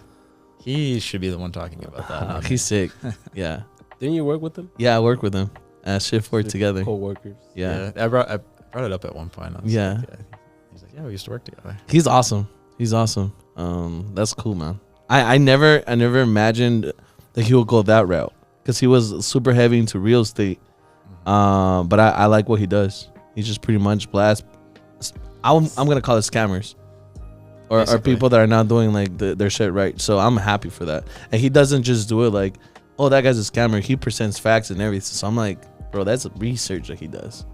He should be the one talking about that. not me.
he's sick. Yeah,
Didn't you work with them?
yeah. I work with him. Shift work together.
Co-workers.
Yeah.
I brought it up at one point. I was
Yeah.
like, he's like, yeah, we used to work together.
He's awesome. That's cool, man. I never imagined that he would go that route because he was super heavy into real estate. But I like what he does. He's just pretty much blast. I'm gonna call it scammers, or
Basically.
people that are not doing like their shit right. So I'm happy for that. And he doesn't just do it like, oh, that guy's a scammer. He presents facts and everything. So I'm like, bro, that's research that he does.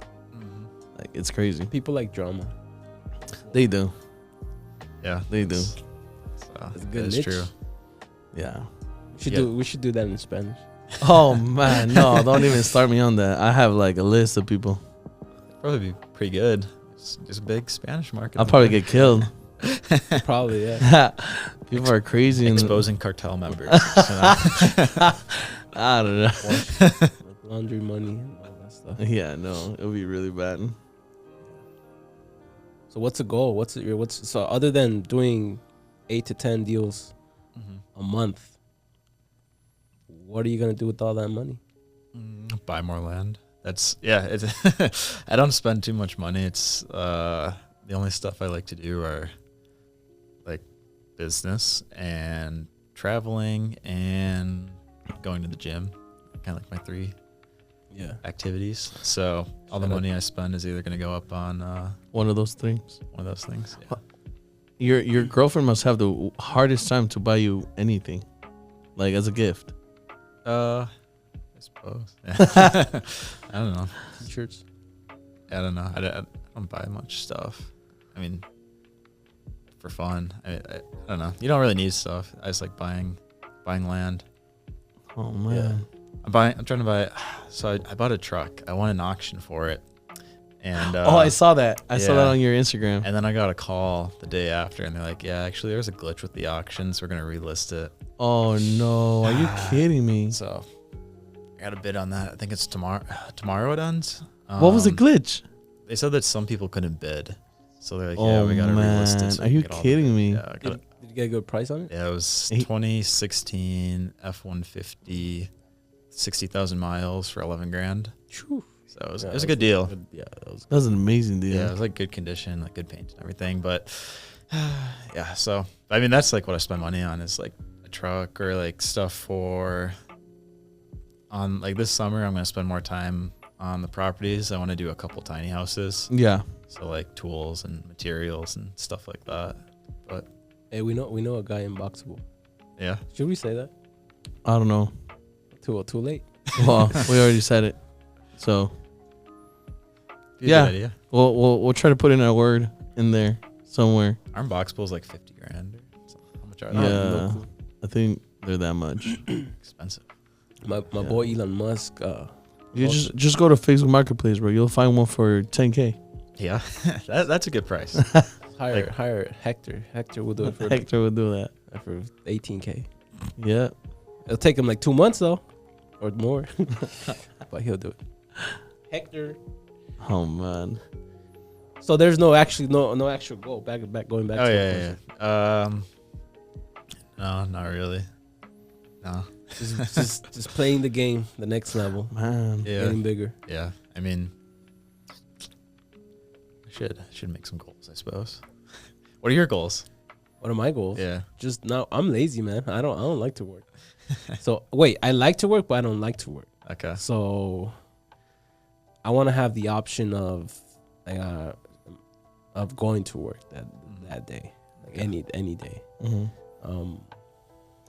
Like it's crazy.
People like drama.
They do.
Yeah,
They do.
So,
It's a good
that is
niche.
true.
Yeah.
We should do that in Spanish.
Oh man, no, don't even start me on that. I have like a list of people.
Probably be pretty good. There's a big Spanish market.
I'll
out
probably
there.
get killed.
Probably, yeah.
People are crazy. And
exposing cartel members.
I don't know.
Like laundry money and all that stuff.
Yeah, no, it'll be really bad.
So what's the goal? So other than doing 8 to 10 deals a month, what are you gonna do with all that money?
Buy more land. It's I don't spend too much money. It's the only stuff I like to do are like business and traveling and going to the gym. Kind of like my 3 activities. So all the money I spend is either going to go up on
One of those things.
one of those things.
Your girlfriend must have the hardest time to buy you anything, like as a gift.
I suppose. I don't know.
T-shirts.
I don't know. I don't buy much stuff. I mean, for fun. I don't know. You don't really need stuff. I just like buying land.
Oh man.
I'm trying to buy. So I bought a truck. I won an auction for it, and
I saw that. I saw that
yeah.
on your Instagram.
And then I got a call the day after, and they're like, "Yeah, actually, there's a glitch with the auction, so we're gonna relist it."
Oh no! Are you kidding me?
So I got a bid on that. I think it's tomorrow. Tomorrow it ends.
What was the glitch?
They said that some people couldn't bid, so they're like, "Yeah, we gotta
man.
relist it." So
Are
we
you
can get all
kidding
the-
me?
Yeah, I got
Did you get a good price on it?
yeah, it was
He-
2016 F-150 60,000 miles for 11 grand.
Phew.
So it was a good deal.
Yeah, that was
That was an amazing deal.
Yeah, it was like good condition, like good paint and everything. But yeah, so I mean, that's like what I spend money on is like a truck or like stuff for on like this summer. I'm going to spend more time on the properties. I want to do a couple tiny houses.
Yeah.
So like tools and materials and stuff like that. But
Hey, we know a guy in Boxable.
yeah.
Should we say that?
I don't know.
Too late.
Well, we already said it. So
Be a
Yeah.
good idea.
we'll try to put in a word in there somewhere.
Our box pool is like 50 grand or something. How much are
Yeah.
they?
no clue.
I think they're that much.
Expensive.
My boy Elon Musk.
You just go to Facebook Marketplace, bro. You'll find one for 10K.
Yeah. That's a good price.
hire Hector. Hector will do it for
Hector would do that.
for 18K.
Yeah.
It'll take him like 2 months though, or more, but he'll do it. Hector.
Oh man.
So there's no actual goal. Going back
Oh
to the question.
yeah. No, not really. No.
just playing the game, the next level,
Man.
Yeah.
getting bigger.
Yeah. I mean, I should make some goals, I suppose. What are your goals?
What are my goals?
Yeah.
Just now, I'm lazy, man. I don't like to work. So wait, I like to work, but I don't like to work.
Okay.
So I want to have the option of going to work that day, like
Okay.
any day.
Mm-hmm.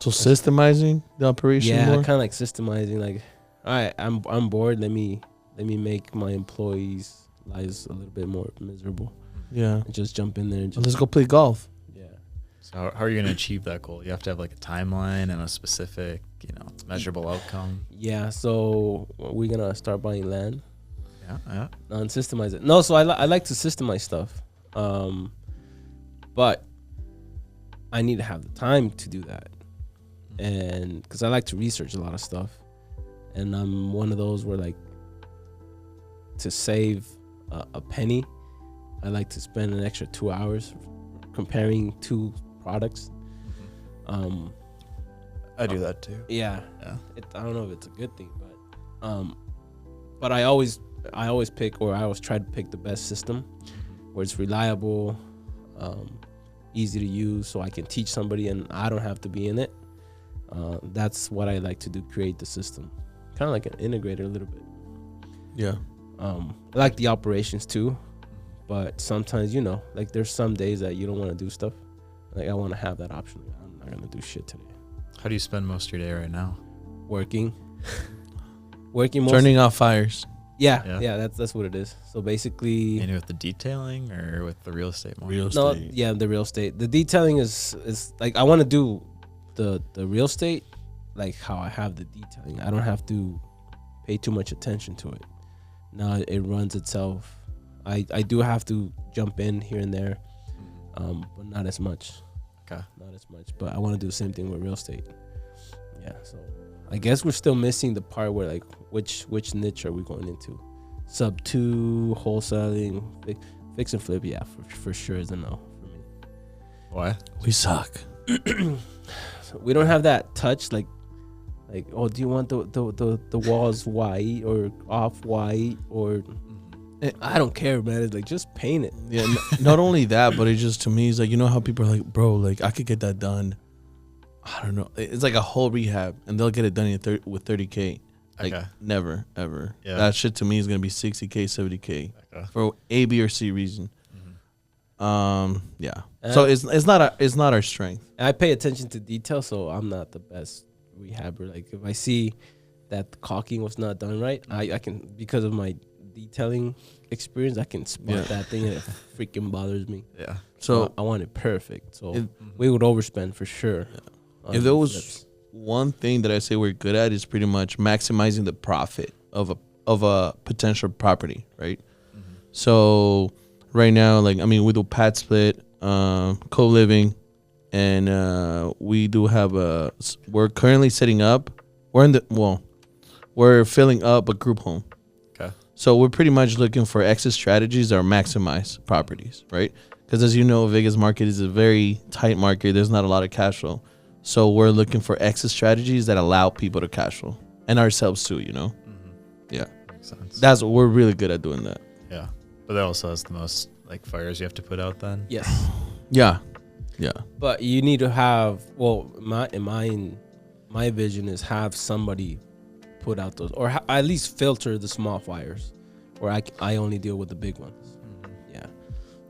So systemizing the operation
Yeah,
more?
kind of like systemizing. Like, all right, I'm bored. Let me make my employees' lives a little bit more miserable.
Yeah.
And just jump in there and
Let's
just
go play golf.
yeah.
So how are you going to achieve that goal? You have to have like a timeline and a specific, measurable outcome.
Yeah. So we're gonna start buying land
Yeah.
and systemize it. No, so I like to systemize stuff, but I need to have the time to do that, and because I like to research a lot of stuff, and I'm one of those where like to save a penny, I like to spend an extra 2 hours comparing two products.
I do that too.
Yeah.
Yeah.
I don't know if it's a good thing, but I always pick, or I always try to pick the best system where it's reliable, easy to use, so I can teach somebody and I don't have to be in it. That's what I like to do, create the system, kind of like an integrator a little bit.
Yeah.
I like the operations too, but sometimes like there's some days that you don't want to do stuff. Like I want to have that option. I'm not gonna do shit today.
How do you spend most of your day right now?
Working most.
Turning off fires.
Yeah, that's what it is. So basically,
Any with the detailing or with the real estate more?
no, yeah, the real estate. The detailing is like I want to do the real estate like how I have the detailing. I don't have to pay too much attention to it. Now it runs itself. I do have to jump in here and there, but not as much.
Okay.
Not as much. But I want to do the same thing with real estate. Yeah, so I guess we're still missing the part where like which niche are we going into? Sub 2, wholesaling, fix and flip. Yeah, for sure is a no for me.
Why?
We suck.
So we don't have that touch like oh, do you want the walls white or off white or I don't care, man. It's like just paint it.
Yeah. Not only that, but it just to me is like, how people are like, bro, like I could get that done. I don't know. It's like a whole rehab, and they'll get it done with 30K. Like
Okay.
never ever.
Yeah.
That shit to me is gonna be 60K, 70K
Okay.
for A, B, or C reason. Yeah.
And
So it's not our strength.
I pay attention to detail, so I'm not the best rehabber. Like if I see that the caulking was not done right, I can, because of my detailing experience, I can spot that thing and it freaking bothers me.
Yeah.
So
I want it perfect. So we would overspend for sure.
if there was one thing that I say we're good at is pretty much maximizing the profit of a potential property, right? So right now, like we do pad split, co-living, and we do have we're currently setting up. We're filling up a group home.
Okay.
So we're pretty much looking for exit strategies that maximize properties, right? Because as you know, Vegas market is a very tight market. There's not a lot of cash flow. So we're looking for exit strategies that allow people to cash flow and ourselves too. Yeah,
Makes sense.
we're really good at doing that.
Yeah, but that also has the most like fires you have to put out then.
Yes.
Yeah.
But you need to have, well, my vision is have somebody put out those, or at least filter the small fires, where I only deal with the big ones. Yeah,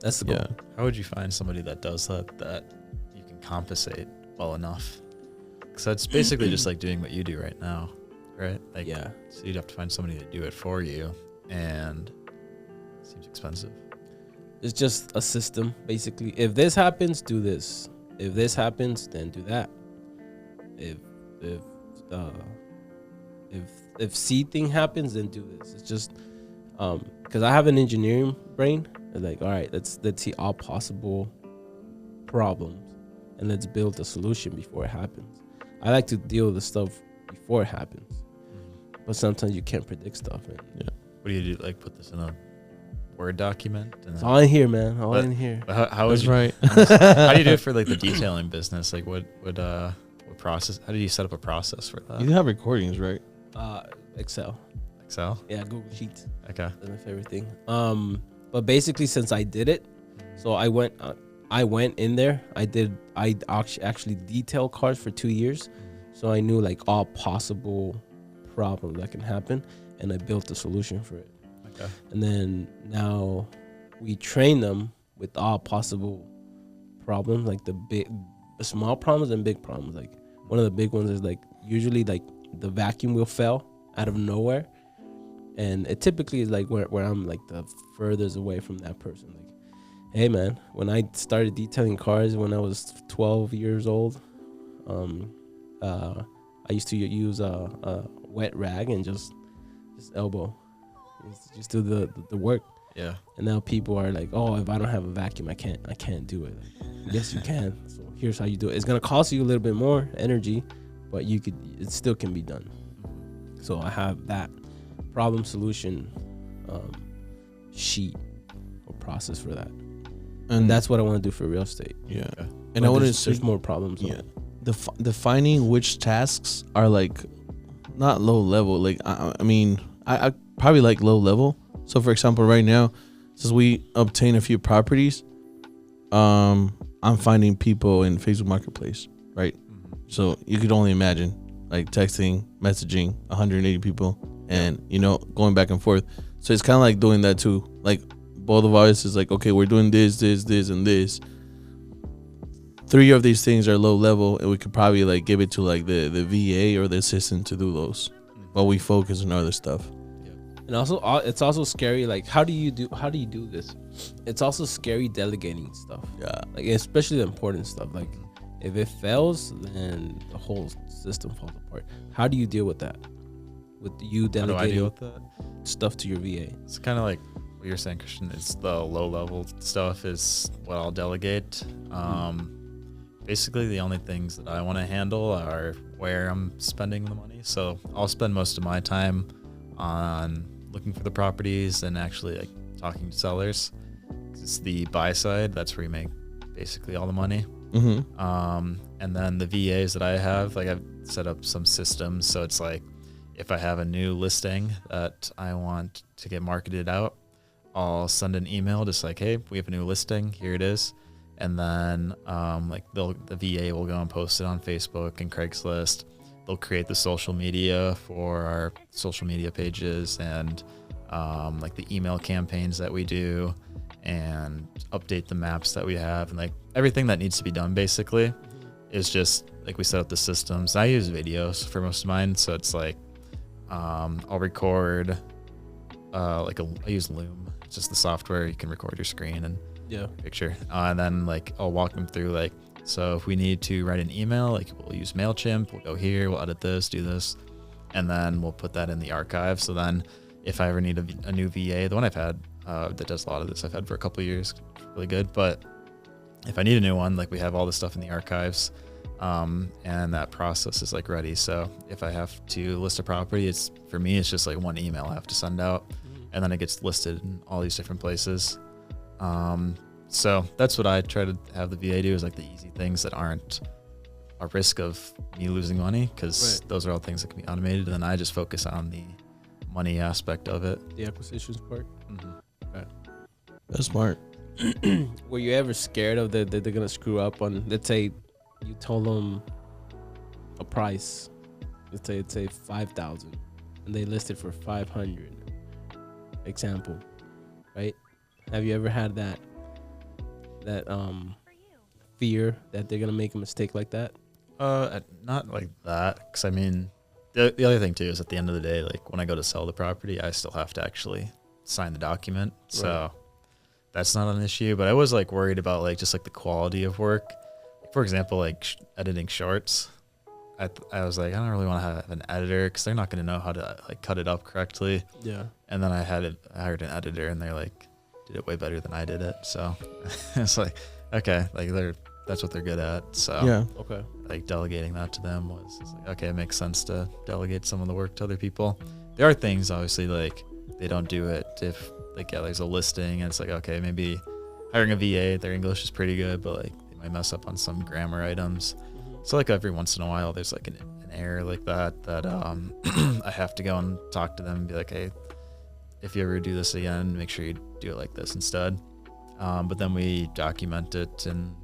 that's the goal.
Yeah.
How would you find somebody that does that you can compensate well enough? Because that's basically just like doing what you do right now, right? Like,
Yeah.
So you'd have to find somebody to do it for you, and it seems expensive.
It's just a system, basically. If this happens, do this. If this happens, then do that. If C thing happens, then do this. It's just because I have an engineering brain. It's like, all right, let's see all possible problems and let's build a solution before it happens. I like to deal with the stuff before it happens, but sometimes you can't predict stuff. And
What do you do? Like put this in a Word document? And
it's all in here, man. All in here.
How would
That's
you,
right.
how do you do it for like the detailing business? Like what process? How do you set up a process for that?
You have recordings, right?
Excel.
Excel?
Yeah, Google Sheets.
Okay.
That's my favorite thing. But basically, since I did it, so I went in there. I actually detailed cars for 2 years, so I knew like all possible problems that can happen, and I built a solution for it.
Okay.
And then now we train them with all possible problems, like the small problems and big problems. Like one of the big ones is like usually like the vacuum will fail out of nowhere, and it typically is like where I'm like the furthest away from that person. Like, hey man, when I started detailing cars when I was 12 years old, I used to use a wet rag and just elbow, just do the work.
Yeah.
And now people are like, oh, if I don't have a vacuum, I can't do it. Like, yes, you can. So here's how you do it. It's gonna cost you a little bit more energy, but it still can be done. So I have that problem solution sheet or process for that, and that's what I want to do for real estate.
Yeah.
Okay.
And I want to
there's more problems.
Yeah. Defining which tasks are like not low level. Like I mean, I probably like low level. So for example, right now, since we obtain a few properties, I'm finding people in Facebook Marketplace, right? So you could only imagine like texting, messaging 180 people and, going back and forth. So it's kind of like doing that too. Like both of ours is like, okay, we're doing this, and this. 3 of these things are low level, and we could probably like give it to like the VA or the assistant to do those, but we focus on other stuff.
And also, it's also scary. Like, how do you do this? It's also scary delegating stuff.
Yeah.
Like, especially the important stuff. Like, if it fails, then the whole system falls apart. How do you deal with that? With you delegating
How do I deal with that?
stuff to your VA?
It's kind of like what you're saying, Christian. It's the low level stuff is what I'll delegate. Basically, the only things that I want to handle are where I'm spending the money. So I'll spend most of my time on looking for the properties and actually like talking to sellers. It's the buy side. That's where you make basically all the money. And then the VAs that I have, like I've set up some systems. So it's like if I have a new listing that I want to get marketed out, I'll send an email just like, hey, we have a new listing. Here it is. And then the VA will go and post it on Facebook and Craigslist. They'll create the social media for our social media pages and like the email campaigns that we do and update the maps that we have. And like everything that needs to be done basically is just like we set up the systems. I use videos for most of mine. So it's like I'll record I use Loom. It's just the software. You can record your screen and picture. And then like I'll walk them through like, so if we need to write an email, like we'll use MailChimp, we'll go here, we'll edit this, do this, and then we'll put that in the archive. So then if I ever need a new VA, the one I've had that does a lot of this, I've had for a couple of years, really good. But if I need a new one, like we have all this stuff in the archives and that process is like ready. So if I have to list a property, for me, it's just like one email I have to send out and then it gets listed in all these different places. So that's what I try to have the VA do is like the easy things that aren't a risk of me losing money, because those are all things that can be automated, and then I just focus on the money aspect of it.
The acquisitions part.
That's smart.
Were you ever scared of that they're gonna screw up on? Let's say you told them a price. Let's say 5,000, and they listed for 500. Example, right? Have you ever had that fear that they're gonna make a mistake like that?
Not like that, because I mean, the other thing too is at the end of the day, like when I go to sell the property, I still have to actually sign the document, so that's not an issue. But I was like worried about like just like the quality of work. For example, like editing shorts. I was like, I don't really want to have an editor because they're not going to know how to like cut it up correctly.
Yeah.
And then I hired an editor, and they're like, did it way better than I did it. So it's like, okay, like that's what they're good at. So
Yeah.
Okay.
like delegating that to them was just like, okay, it makes sense to delegate some of the work to other people. There are things obviously like they don't do it if like, yeah, there's a listing and it's like, okay, maybe hiring a VA, their English is pretty good, but like they might mess up on some grammar items. So like every once in a while there's like an error like that I have to go and talk to them and be like, hey, if you ever do this again, make sure you do it like this instead. But then we document it in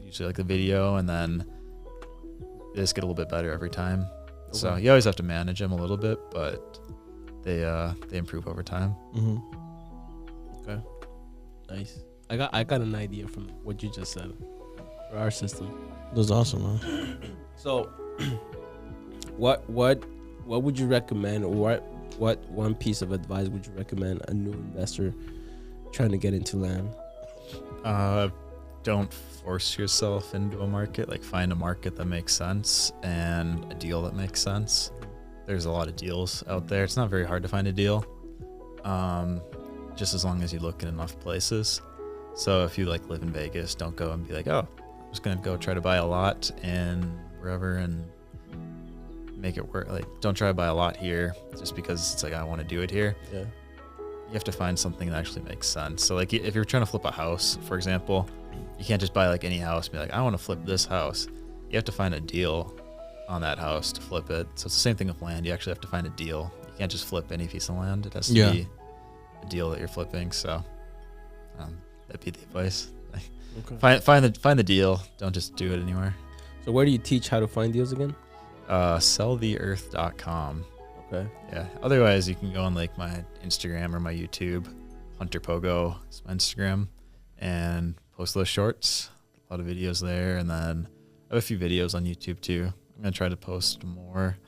usually like the video, and then they just get a little bit better every time. Okay. So you always have to manage them a little bit, but they improve over time.
Okay, nice. I got an idea from what you just said for our system.
That's awesome, man.
So, what would you recommend, or what one piece of advice would you recommend a new investor trying to get into land?
Don't force yourself into a market. Like find a market that makes sense and a deal that makes sense. There's a lot of deals out there. It's not very hard to find a deal, just as long as you look in enough places. So if you like live in Vegas, don't go and be like, oh, I'm just gonna go try to buy a lot in wherever and make it work. Like don't try to buy a lot here just because it's like I want to do it here.
Yeah.
You have to find something that actually makes sense. So like if you're trying to flip a house, for example, you can't just buy like any house and be like, I want to flip this house. You have to find a deal on that house to flip it. So it's the same thing with land. You actually have to find a deal. You can't just flip any piece of land. It has to be a deal that you're flipping. So that'd be the advice. Okay. Find the deal. Don't just do it anywhere.
So where do you teach how to find deals again?
Selltheearth.com.
Okay.
Yeah. Otherwise, you can go on like my Instagram or my YouTube. Hunter Pogo is my Instagram, and post those shorts. A lot of videos there, and then I have a few videos on YouTube too. I'm gonna try to post more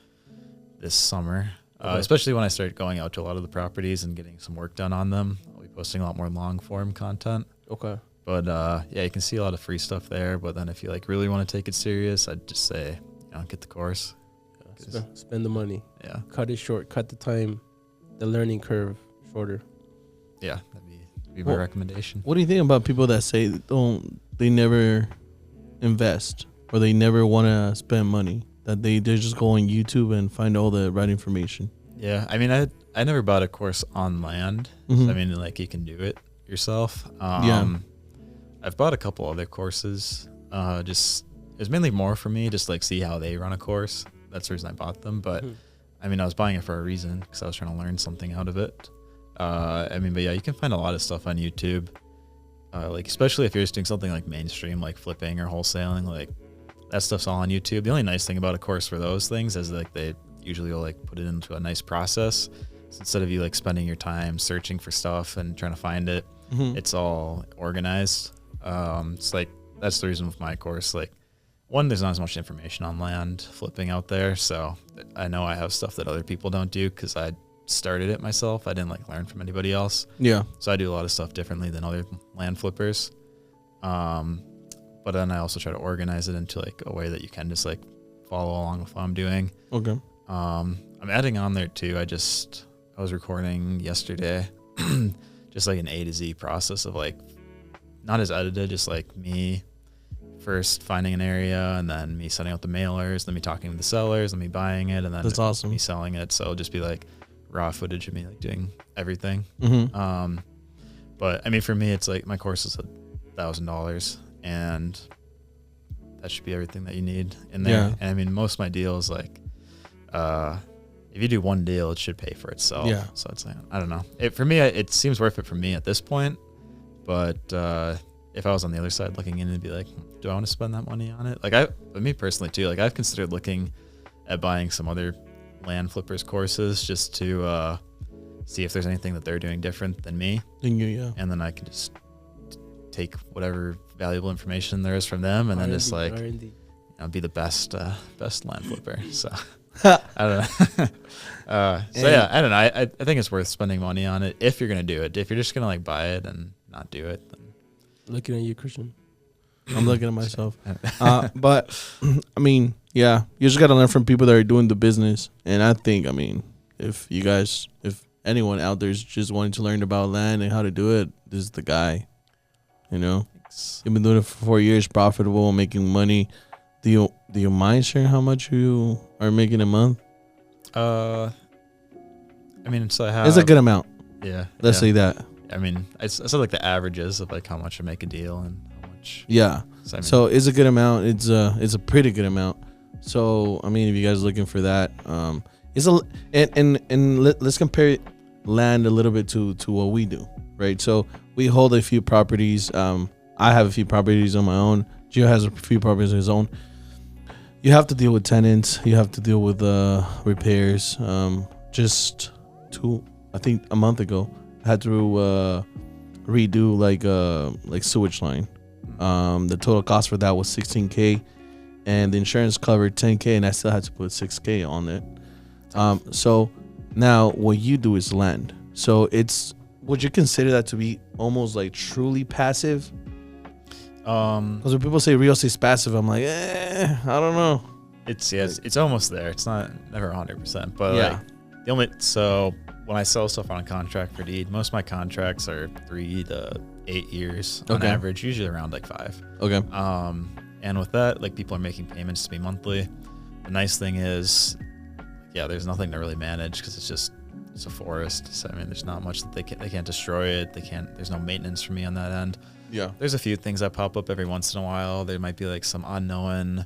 this summer, especially when I start going out to a lot of the properties and getting some work done on them. I'll be posting a lot more long form content.
Okay.
But yeah, you can see a lot of free stuff there. But then if you like really want to take it serious, I'd just say, get the course.
Spend the money.
Yeah.
Cut it short. Cut the time, the learning curve shorter.
Yeah, that'd be my recommendation.
What do you think about people that say they never invest or they never want to spend money? That they just go on YouTube and find all the right information?
Yeah, I mean, I never bought a course on land.
Mm-hmm.
So, I mean, like you can do it yourself. I've bought a couple other courses. Just it was mainly more for me, just like see how they run a course. That's the reason I bought them. But I mean, I was buying it for a reason because I was trying to learn something out of it. But yeah, you can find a lot of stuff on YouTube. Like especially if you're just doing something like mainstream, like flipping or wholesaling, like that stuff's all on YouTube. The only nice thing about a course for those things is like they usually will like put it into a nice process. So instead of you like spending your time searching for stuff and trying to find it, it's all organized. It's like that's the reason with my course. Like one, there's not as much information on land flipping out there, so I know I have stuff that other people don't do because I started it myself. I didn't like learn from anybody else.
Yeah.
So I do a lot of stuff differently than other land flippers. But then I also try to organize it into like a way that you can just like follow along with what I'm doing.
Okay.
I'm adding on there too. I was recording yesterday, just like an A to Z process of like, not as edited, just like me first finding an area and then me setting up the mailers, then me talking to the sellers, then me buying it, and then
that's awesome.
Me selling it. So it'll just be like raw footage of me like doing everything. But I mean, for me, it's like my course is $1,000, and that should be everything that you need in there.
Yeah.
And I mean, most of my deals, like, if you do one deal, it should pay for itself.
Yeah.
So it's like, I don't know. For me, it seems worth it for me at this point. But if I was on the other side looking in and be like, do I want to spend that money on it? Like, me personally too, like I've considered looking at buying some other land flippers courses just to see if there's anything that they're doing different than me.
Yeah.
And then I can just take whatever valuable information there is from them and then just like, be the best land flipper. So I don't know. So yeah, I don't know. I think it's worth spending money on it if you're going to do it. If you're just going to like buy it and not do it, then.
Looking at you, Christian.
I'm looking at myself. But I mean, yeah, you just got to learn from people that are doing the business. And I think, I mean, if anyone out there is just wanting to learn about land and how to do it, this is the guy. You know, you've been doing it for 4 years, profitable, making money. Do you mind sharing how much you are making a month?
I mean, so I have.
It's a good amount.
Yeah.
Let's say that.
I mean, I said like the averages of like how much I make a deal and how much.
Yeah.
So, I mean,
so it's a good amount. It's a pretty good amount. So I mean, if you guys are looking for that, let's compare land a little bit to what we do, right? So we hold a few properties. I have a few properties on my own. Gio has a few properties on his own. You have to deal with tenants. You have to deal with repairs. Just I think a month ago, I had to redo like sewage line. The total cost for that was $16K, and the insurance covered $10K, and I still had to put $6K on it. So now what you do is land. So would you consider that to be almost like truly passive? Because when people say real estate's passive, I'm like, I don't know.
It's almost there. It's never 100%, but
yeah.
Like so when I sell stuff on a contract for deed, most of my contracts are 3 to 8 years on average, usually around like 5.
Okay.
And with that, like people are making payments to me monthly. The nice thing is, yeah, there's nothing to really manage because it's a forest. So I mean, there's not much that they can't destroy it. There's no maintenance for me on that end.
Yeah.
There's a few things that pop up every once in a while. There might be like some unknown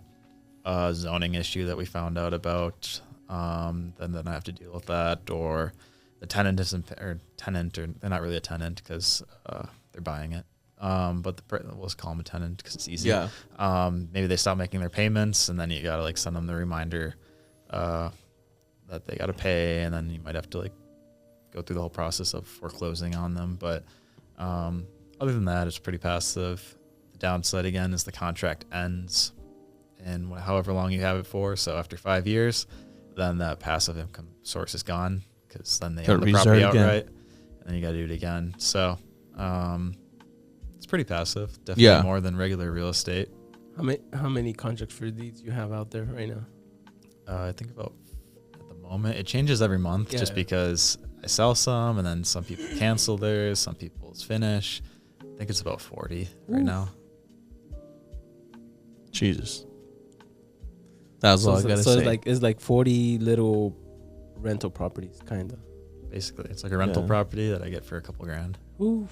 zoning issue that we found out about. Then I have to deal with that, or the tenant they're not really a tenant because they're buying it. But we'll just call them a tenant because it's easy.
Yeah.
Maybe they stop making their payments, and then you gotta like send them the reminder that they gotta pay, and then you might have to like go through the whole process of foreclosing on them. But other than that, it's pretty passive. The downside again is the contract ends, and however long you have it for. So after 5 years, then that passive income source is gone because then they own the property outright, and then you got to do it again. So it's pretty passive, definitely more than regular real estate.
How many contracts for deeds you have out there right now?
I think about at the moment it changes every month, just because I sell some, and then some people cancel theirs, some people's finish. I think it's about 40 right now.
Jesus. That's all I gotta say.
So it's like 40 little rental properties, kind of.
Basically, it's like a rental property that I get for a couple grand.
Oof.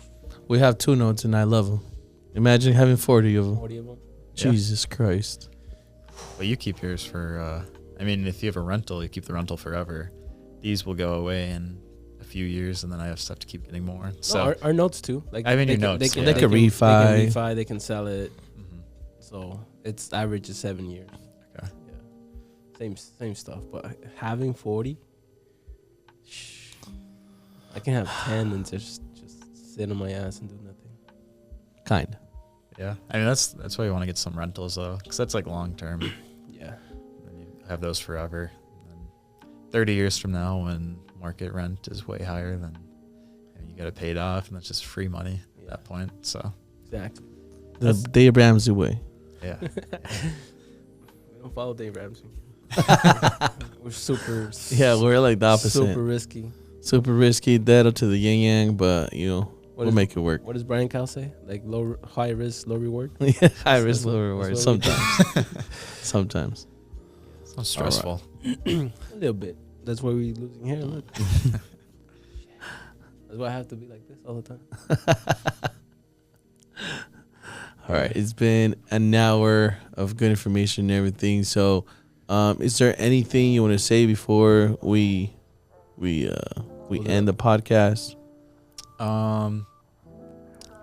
We have 2 notes, and I love them. Imagine having 40 of them.
40 of them.
Jesus Christ.
But you keep yours for, I mean, if you have a rental, you keep the rental forever. These will go away in a few years, and then I just have to keep getting more. So
our notes too. Like
I mean, your notes.
They can refi.
They can sell it. Mm-hmm. So it's average is 7 years.
Okay.
Yeah. Same stuff. But having 40, I can have 10 and just sit on my ass and do nothing.
Kind.
Yeah. I mean, that's why you want to get some rentals though, because that's like long term.
Yeah.
And you have those forever. And 30 years from now, when market rent is way higher, then you got it paid off, and that's just free money at that point. So
exactly.
The Dave Ramsey way.
Yeah.
We don't follow Dave Ramsey. We're super.
Yeah, we're like the opposite.
Super risky.
Super risky, dead up to the yin yang, but we'll make it work.
What does Brian Cal say? Like high risk, low reward.
High risk, low reward. Sometimes.
Sounds stressful.
A little bit. That's why we're losing hair. Look. That's why I have to be like this all the time.
All right. It's been an hour of good information and everything. So, is there anything you want to say before we end the podcast?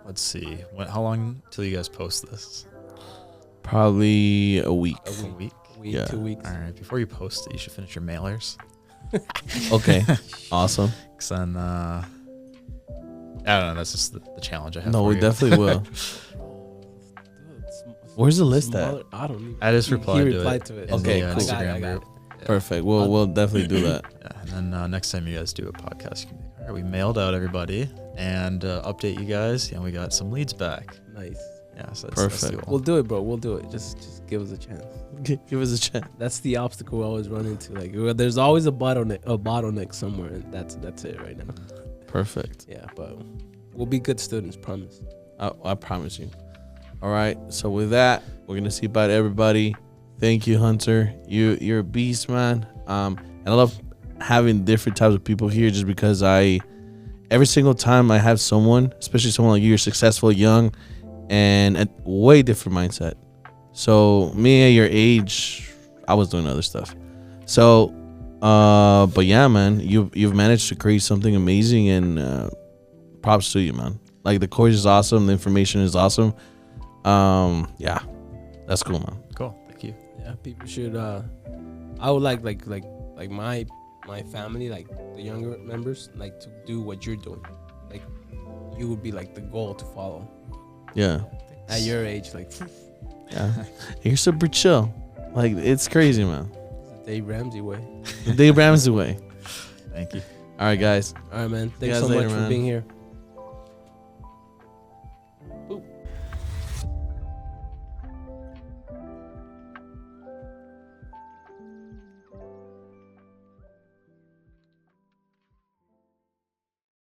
Let's see. How long till you guys post this?
Probably a week.
A week?
Yeah.
2 weeks.
All right. Before you post it, you should finish your mailers.
Okay. Awesome.
Because then, I don't know. That's just the challenge I have.
No,
for
we
you.
definitely will. Where's the list at?
I don't even.
I just replied to
replied
it.
to it.
in
Okay,
the,
cool.
Instagram
I got it.
group. Yeah.
Perfect. We'll definitely do that.
Yeah, and then next time you guys do a podcast, you can be like, all right, we mailed out everybody and update you guys. And we got some leads back.
Nice.
Yeah, so that's
Perfect.
the goal.
We'll do it, bro. We'll do it. Just give us a chance.
Give us a chance.
That's the obstacle we always run into. Like, there's always a bottleneck somewhere, and that's it right now.
Perfect.
Yeah, but we'll be good students, promise.
I promise you. All right. So with that, we're gonna see about everybody. Thank you, Hunter. You're a beast, man. And I love having different types of people here, just because every single time I have someone, especially someone like you, you're successful, young, and a way different mindset. So me at your age, I was doing other stuff. So, but yeah, man, you've managed to create something amazing, and props to you, man. Like, the course is awesome, the information is awesome. Yeah, that's cool, man.
Cool. Thank you.
Yeah, people should. I would like my family, like the younger members, like to do what you're doing. Like, you would be like the goal to follow.
Yeah,
At your age, like
yeah. You're super chill. Like, it's crazy, man.
the Dave Ramsey way.
The Dave Ramsey way.
Thank you.
All right, guys.
All right, man.
guys
Thanks so
later,
much
man.
for being here.